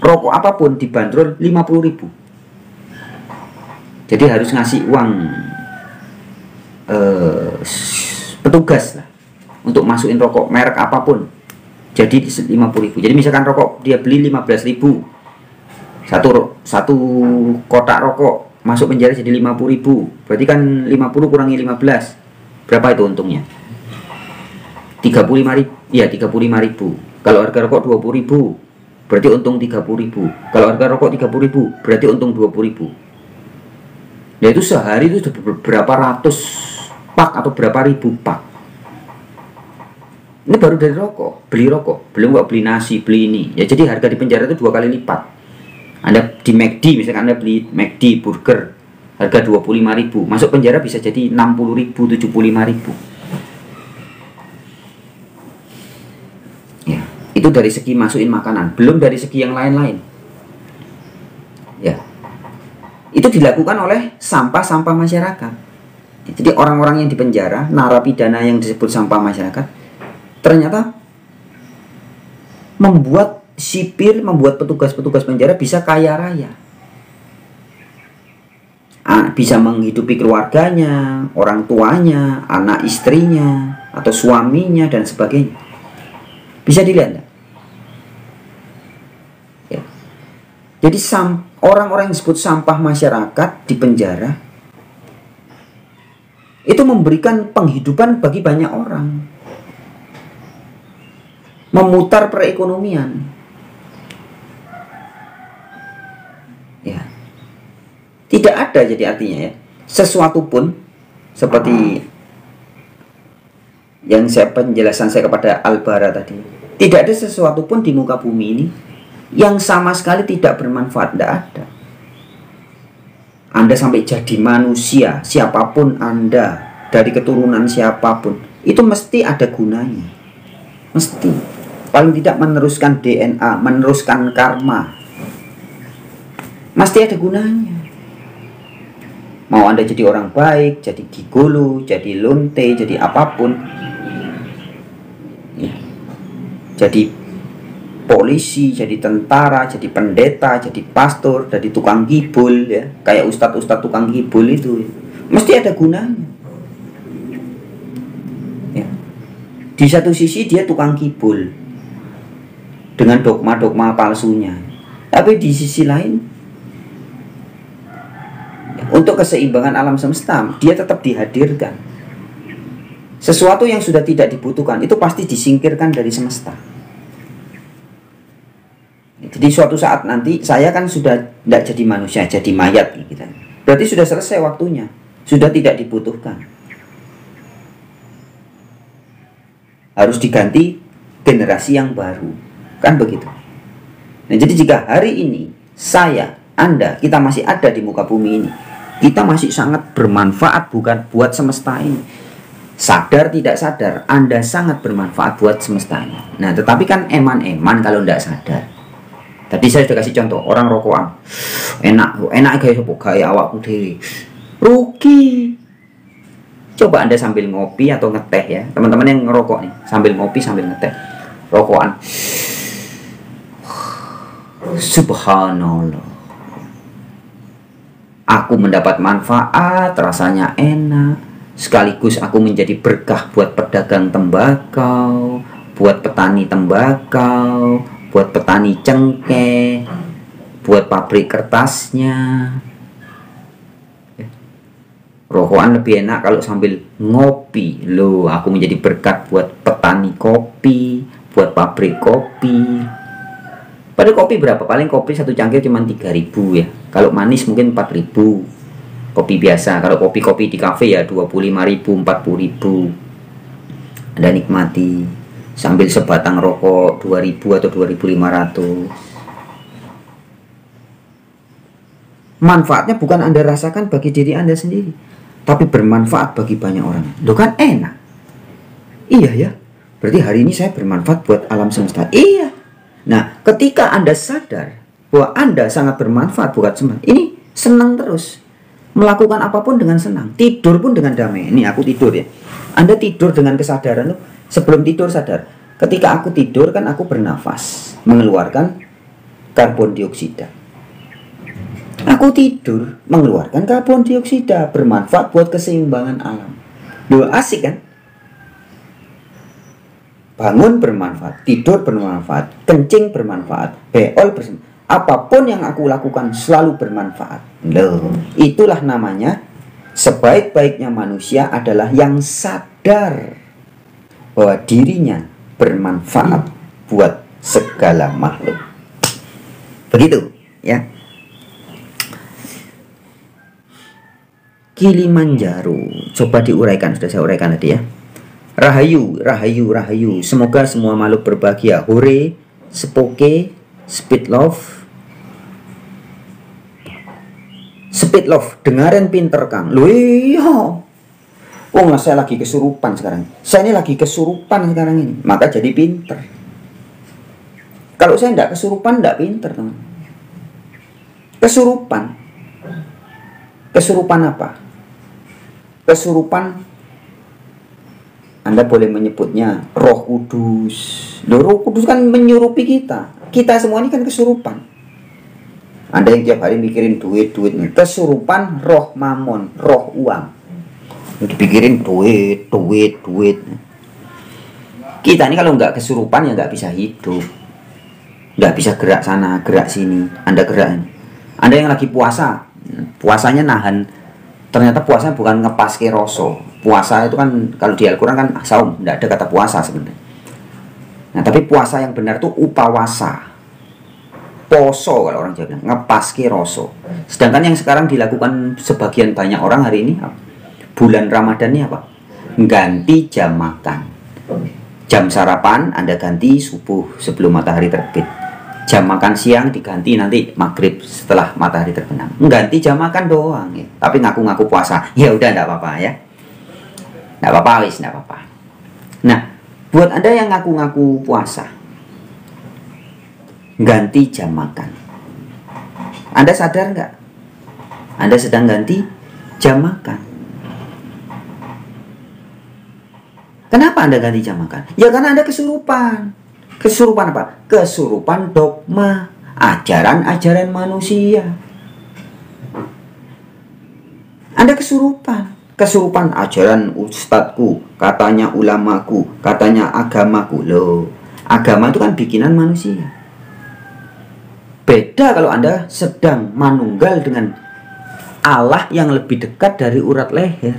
rokok apapun dibanderol 50.000. Jadi harus ngasih uang petugas lah untuk masukin rokok merek apapun. Jadi 50.000. Jadi misalkan rokok dia beli 15.000, satu kotak rokok masuk penjara jadi 50.000. Berarti kan 50 kurangi 15, berapa itu untungnya? 35.000. Ya, 35.000. Kalau harga rokok 20.000, berarti untung 30.000. Kalau harga rokok 30.000, berarti untung 20.000. Nah, itu sehari itu berapa ratus pak atau berapa ribu pak. Ini baru dari rokok, beli rokok, belum kok beli nasi, beli ini. Ya, jadi harga di penjara itu 2 kali lipat. Anda di McD, misalkan Anda beli McD burger, harga 25.000, masuk penjara bisa jadi 60.000, 75.000. Ya, itu dari segi masukin makanan, belum dari segi yang lain-lain. Ya, itu dilakukan oleh sampah-sampah masyarakat. Jadi orang-orang yang di penjara, narapidana yang disebut sampah masyarakat, ternyata membuat sipir, membuat petugas-petugas penjara bisa kaya raya, bisa menghidupi keluarganya, orang tuanya, anak istrinya, atau suaminya, dan sebagainya. Bisa dilihat enggak? Ya. Jadi orang-orang yang disebut sampah masyarakat di penjara itu memberikan penghidupan bagi banyak orang, memutar perekonomian. Ya. Tidak ada, jadi artinya ya, sesuatu pun seperti yang penjelasan saya kepada Al-Bara tadi, tidak ada sesuatu pun di muka bumi ini yang sama sekali tidak bermanfaat. Tidak ada. Anda sampai jadi manusia, siapapun Anda, dari keturunan siapapun, itu mesti ada gunanya. Mesti. Paling tidak meneruskan DNA, meneruskan karma. Mesti ada gunanya. Mau Anda jadi orang baik, jadi gigolo, jadi lonte, jadi apapun, ya. Jadi polisi, jadi tentara, jadi pendeta, jadi pastor, jadi tukang gibul, ya, kayak ustadz-ustadz tukang gibul itu, ya. Mesti ada gunanya. Ya. Di satu sisi dia tukang gibul dengan dogma-dogma palsunya, tapi di sisi lain, untuk keseimbangan alam semesta, dia tetap dihadirkan. Sesuatu yang sudah tidak dibutuhkan itu pasti disingkirkan dari semesta. Jadi suatu saat nanti saya kan sudah tidak jadi manusia, jadi mayat gitu. Berarti sudah selesai waktunya, sudah tidak dibutuhkan. Harus diganti generasi yang baru, kan begitu. Nah, jadi jika hari ini saya, Anda, kita masih ada di muka bumi ini, kita masih sangat bermanfaat bukan buat semesta ini. Sadar tidak sadar, Anda sangat bermanfaat buat semesta ini. Nah, tetapi kan eman-eman kalau tidak sadar. Tadi saya sudah kasih contoh, orang rokokan. Enak guys, gaya awakku dewe. Rugi. Coba Anda sambil ngopi atau ngeteh ya. Teman-teman yang ngerokok nih, sambil ngopi sambil ngeteh. Rokokan. Subhanallah. Aku mendapat manfaat, rasanya enak. Sekaligus aku menjadi berkah buat pedagang tembakau, buat petani tembakau, buat petani cengkeh, buat pabrik kertasnya. Rokokan lebih enak kalau sambil ngopi. Loh, aku menjadi berkat buat petani kopi, buat pabrik kopi. Pada kopi berapa? Paling kopi satu cangkir cuma 3.000 ya. Kalau manis mungkin 4.000. Kopi biasa. Kalau kopi-kopi di kafe ya 25.000, 40.000. Anda nikmati sambil sebatang rokok 2.000 atau 2.500. Manfaatnya bukan Anda rasakan bagi diri Anda sendiri, tapi bermanfaat bagi banyak orang. Loh kan enak. Iya ya. Berarti hari ini saya bermanfaat buat alam semesta. Iya. Nah, ketika Anda sadar bahwa Anda sangat bermanfaat buat semesta, ini senang terus. Melakukan apapun dengan senang. Tidur pun dengan damai. Ini aku tidur ya. Anda tidur dengan kesadaran. Sebelum tidur sadar. Ketika aku tidur kan aku bernafas, mengeluarkan karbon dioksida. Aku tidur mengeluarkan karbon dioksida, bermanfaat buat keseimbangan alam. Loh, asik kan? Bangun bermanfaat, tidur bermanfaat, kencing bermanfaat, beol bermanfaat. Apapun yang aku lakukan selalu bermanfaat. Loh, itulah namanya sebaik-baiknya manusia adalah yang sadar bahwa dirinya bermanfaat buat segala makhluk. Begitu, ya. Kilimanjaro, coba diuraikan, sudah saya uraikan tadi ya. Rahayu, rahayu, rahayu. Semoga semua makhluk berbahagia. Hore, sepoke, speed love. Speed love, dengarin pinter Kang. Loh iya. Oh, saya lagi kesurupan sekarang. Saya ini lagi kesurupan sekarang ini. Maka jadi pinter. Kalau saya tidak kesurupan, tidak pinter teman. Kesurupan. Kesurupan apa? Kesurupan, Anda boleh menyebutnya Roh Kudus. Loh, Roh Kudus kan menyurupi kita. Kita semua ini kan kesurupan. Ada yang tiap hari mikirin duit, kesurupan roh mamon, roh uang. Dipikirin duit. Kita ini kalau nggak kesurupan ya nggak bisa hidup, nggak bisa gerak sana, gerak sini. Anda gerak, Anda yang lagi puasa, puasanya nahan. Ternyata puasa bukan ngepaske roso. Puasa itu kan kalau di Al-Quran kan saum, nggak ada kata puasa sebenarnya. Nah tapi puasa yang benar tuh upawasa. Poso kalau orang Jawa bilang, ngepaske roso. Sedangkan yang sekarang dilakukan sebagian banyak orang hari ini, bulan Ramadan ini apa? Ganti jam makan. Jam sarapan Anda ganti subuh sebelum matahari terbit. Jam makan siang diganti nanti maghrib setelah matahari terbenam. Ganti jam makan doang ya. Tapi ngaku-ngaku puasa. Ya udah enggak apa-apa ya. Enggak apa-apa wis, enggak apa-apa. Nah, buat Anda yang ngaku-ngaku puasa, ganti jam makan. Anda sadar nggak? Anda sedang ganti jam makan. Kenapa Anda ganti jam makan? Ya karena Anda kesurupan. Kesurupan apa? Kesurupan dogma, ajaran-ajaran manusia. Anda kesurupan. Kesurupan ajaran ustadku, katanya ulamaku, katanya agamaku. Loh, agama itu kan bikinan manusia. Beda kalau Anda sedang manunggal dengan Allah yang lebih dekat dari urat leher.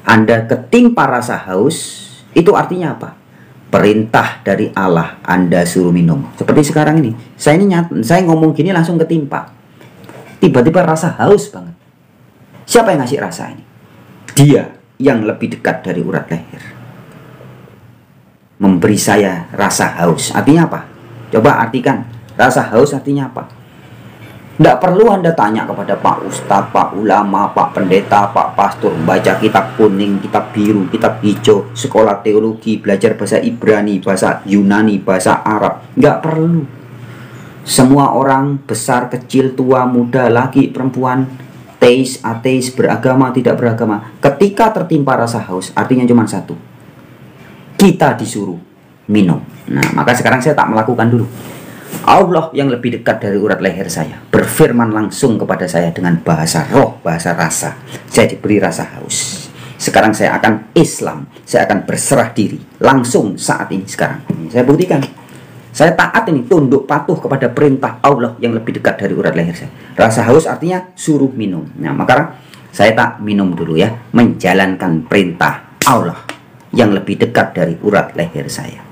Anda ketimpa rasa haus, itu artinya apa? Perintah dari Allah, Anda suruh minum. Seperti sekarang ini, saya ngomong gini langsung ketimpa. Tiba-tiba rasa haus banget. Siapa yang ngasih rasa ini? Dia yang lebih dekat dari urat leher. Memberi saya rasa haus. Artinya apa? Coba artikan. Rasa haus artinya apa? Tidak perlu Anda tanya kepada Pak Ustadz, Pak Ulama, Pak Pendeta, Pak Pastor, baca kitab kuning, kitab biru, kitab hijau, sekolah teologi, belajar bahasa Ibrani, bahasa Yunani, bahasa Arab. Nggak perlu. Semua orang, besar, kecil, tua, muda, laki, perempuan, teis, ateis, beragama, tidak beragama, ketika tertimpa rasa haus, artinya cuma satu. Kita disuruh minum. Nah, maka sekarang saya tak melakukan dulu. Allah yang lebih dekat dari urat leher saya berfirman langsung kepada saya dengan bahasa roh, bahasa rasa. Saya diberi rasa haus. Sekarang saya akan Islam. Saya akan berserah diri langsung saat ini sekarang. Saya buktikan. Saya taat ini, tunduk patuh kepada perintah Allah yang lebih dekat dari urat leher saya. Rasa haus artinya suruh minum. Nah, maka saya tak minum dulu ya, menjalankan perintah Allah yang lebih dekat dari urat leher saya.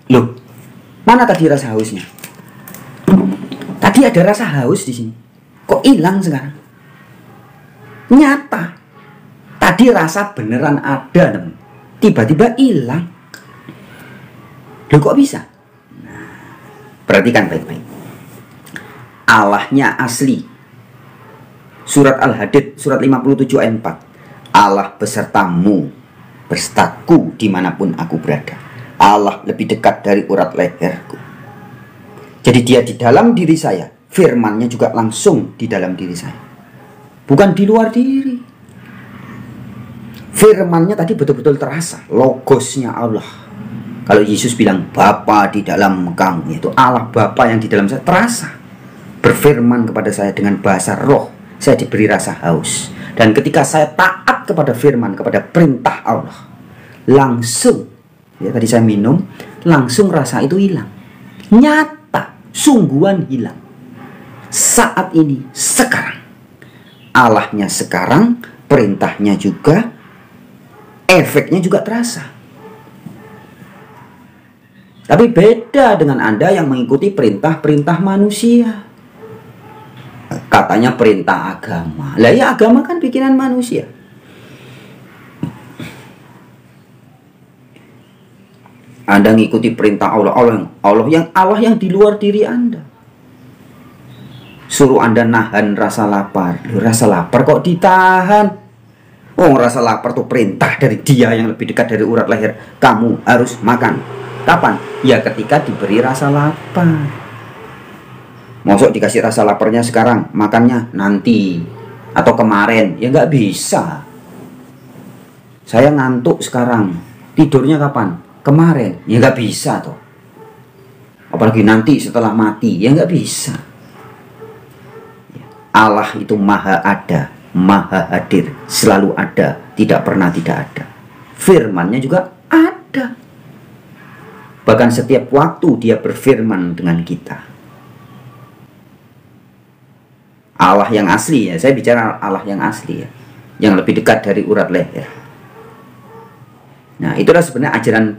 Loh, mana tadi rasa hausnya? Tadi ada rasa haus di sini. Kok hilang sekarang? Nyata. Tadi rasa beneran ada, teman. Tiba-tiba hilang. Loh, kok bisa? Nah, perhatikan baik-baik. Allahnya asli. Surat Al-Hadid, surat 57 ayat 4. Allah besertamu, besertaku dimanapun aku berada. Allah lebih dekat dari urat leherku. Jadi dia di dalam diri saya. Firmannya juga langsung di dalam diri saya. Bukan di luar diri. Firmannya tadi betul-betul terasa. Logosnya Allah. Kalau Yesus bilang Bapa di dalam kamu, yaitu Allah Bapa yang di dalam saya, terasa. Berfirman kepada saya dengan bahasa roh. Saya diberi rasa haus. Dan ketika saya taat kepada firman, kepada perintah Allah, langsung ya, tadi saya minum, langsung rasa itu hilang. Nyata, sungguhan hilang. Saat ini, sekarang. Allahnya sekarang, perintahnya juga, efeknya juga terasa. Tapi beda dengan Anda yang mengikuti perintah-perintah manusia. Katanya perintah agama. Lah ya, agama kan bikinan manusia. Anda ngikuti perintah Allah, Allah yang di luar diri Anda. Suruh Anda nahan rasa lapar. Loh, rasa lapar kok ditahan? Oh, rasa lapar tuh perintah dari Dia yang lebih dekat dari urat leher. Kamu harus makan. Kapan? Ya ketika diberi rasa lapar. Maksud dikasih rasa laparnya sekarang, makannya nanti atau kemarin? Ya nggak bisa. Saya ngantuk sekarang, tidurnya kapan? Kemarin. Ya nggak bisa toh. Apalagi nanti setelah mati, ya nggak bisa. Allah itu maha ada, maha hadir, selalu ada, tidak pernah tidak ada. Firman-Nya juga ada. Bahkan setiap waktu dia berfirman dengan kita. Allah yang asli ya, saya bicara Allah yang asli ya, yang lebih dekat dari urat leher. Nah, itulah sebenarnya ajaran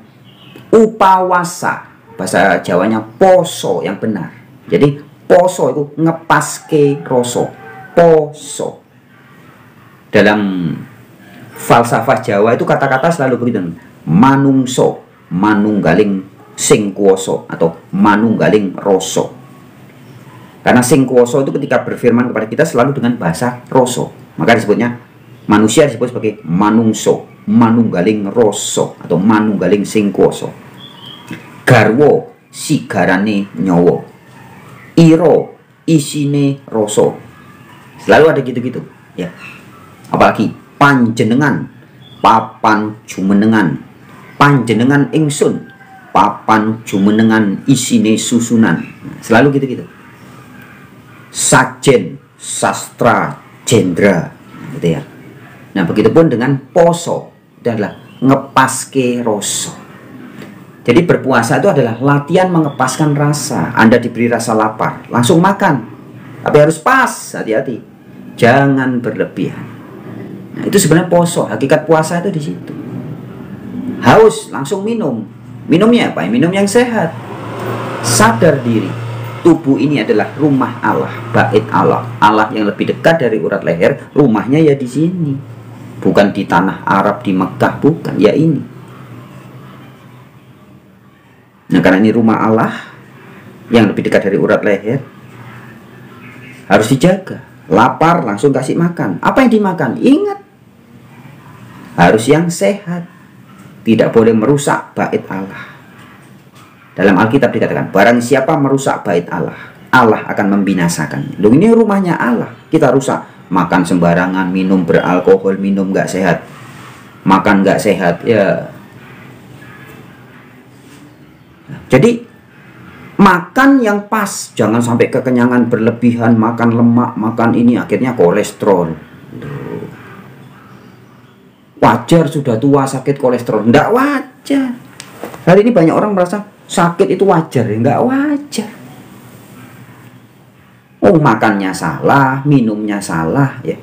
upawasa, bahasa Jawanya poso yang benar. Jadi poso itu ngepaske rasa, poso. Dalam falsafah Jawa itu kata-kata selalu begitu. Manungso, manunggaling sing kuwasa atau manunggaling rasa. Karena sing kuwasa itu ketika berfirman kepada kita selalu dengan bahasa rasa. Maka disebutnya manusia disebut sebagai manungso, manunggaling rasa atau manunggaling sing kuwasa. Garwa sigarane nyawa. Iro isine rasa. Selalu ada gitu-gitu ya. Apalagi panjenengan papan jumenengan, panjenengan ingsun papan jumenengan isine susunan. Selalu gitu-gitu. Sajen sastra jendra gitu ya. Nah, begitupun dengan poso, itu adalah ngepaske rasa. Jadi berpuasa itu adalah latihan mengepaskan rasa. Anda diberi rasa lapar, langsung makan. Tapi harus pas, hati-hati. Jangan berlebihan. Nah, itu sebenarnya poso. Hakikat puasa itu di situ. Haus, langsung minum. Minumnya apa? Minum yang sehat. Sadar diri. Tubuh ini adalah rumah Allah, bait Allah. Allah yang lebih dekat dari urat leher, rumahnya ya di sini. Bukan di tanah Arab, di Mekah, bukan. Ya ini. Nah, karena ini rumah Allah yang lebih dekat dari urat leher, harus dijaga. Lapar langsung kasih makan. Apa yang dimakan? Ingat, harus yang sehat. Tidak boleh merusak bait Allah. Dalam Alkitab dikatakan, barang siapa merusak bait Allah, Allah akan membinasakan. Loh, ini rumahnya Allah, kita rusak. Makan sembarangan, minum beralkohol, minum nggak sehat, makan nggak sehat, ya. Jadi makan yang pas, jangan sampai kekenyangan berlebihan, makan lemak, makan ini, akhirnya kolesterol. Wajar sudah tua sakit kolesterol? Nggak wajar. Hari ini banyak orang merasa sakit itu wajar, ya nggak wajar. Oh, makannya salah, minumnya salah ya.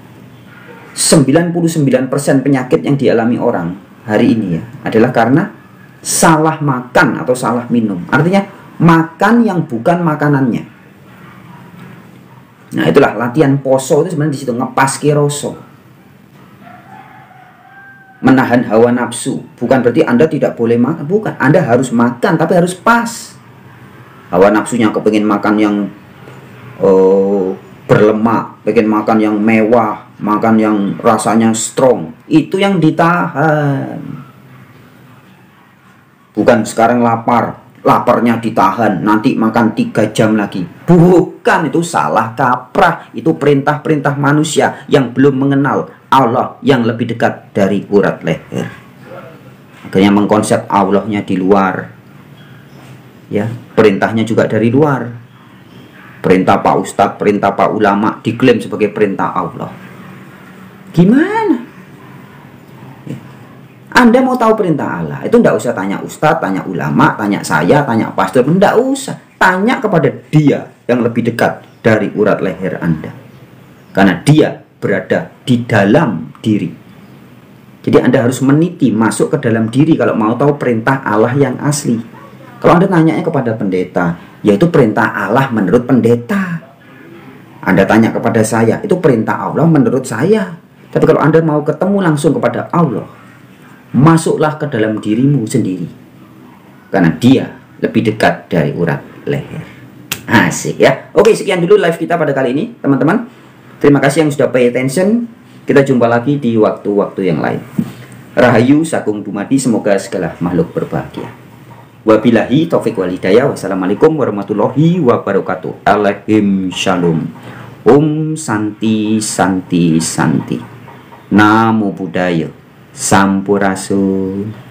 99% penyakit yang dialami orang hari ini ya adalah karena salah makan atau salah minum. Artinya makan yang bukan makanannya. Nah, itulah latihan poso itu sebenarnya di situ, ngepaske rasa. Menahan hawa nafsu, bukan berarti Anda tidak boleh makan, bukan. Anda harus makan, tapi harus pas. Hawa nafsunya kepengen makan yang berlemak, pengen makan yang mewah, makan yang rasanya strong, itu yang ditahan. Bukan sekarang lapar, laparnya ditahan, nanti makan 3 jam lagi. Bukan, itu salah kaprah. Itu perintah-perintah manusia yang belum mengenal Allah yang lebih dekat dari urat leher. Akhirnya mengkonsep Allahnya di luar. Ya, perintahnya juga dari luar. Perintah Pak Ustadz, perintah Pak Ulama diklaim sebagai perintah Allah. Gimana? Anda mau tahu perintah Allah, itu tidak usah tanya Ustadz, tanya ulama, tanya saya, tanya pastor, tidak usah. Tanya kepada Dia yang lebih dekat dari urat leher Anda. Karena Dia berada di dalam diri. Jadi Anda harus meniti, masuk ke dalam diri kalau mau tahu perintah Allah yang asli. Kalau Anda tanyanya kepada pendeta, yaitu perintah Allah menurut pendeta. Anda tanya kepada saya, itu perintah Allah menurut saya. Tapi kalau Anda mau ketemu langsung kepada Allah, masuklah ke dalam dirimu sendiri. Karena Dia lebih dekat dari urat leher. Asik ya. Oke, sekian dulu live kita pada kali ini, teman-teman. Terima kasih yang sudah pay attention. Kita jumpa lagi di waktu-waktu yang lain. Rahayu Sagung Dumadi, semoga segala makhluk berbahagia. Wabillahi taufiq wal hidayah. Wassalamualaikum warahmatullahi wabarakatuh. Alaihim shalom. Om Santi Santi Santi. Namo Buddhaya. Sampurasun.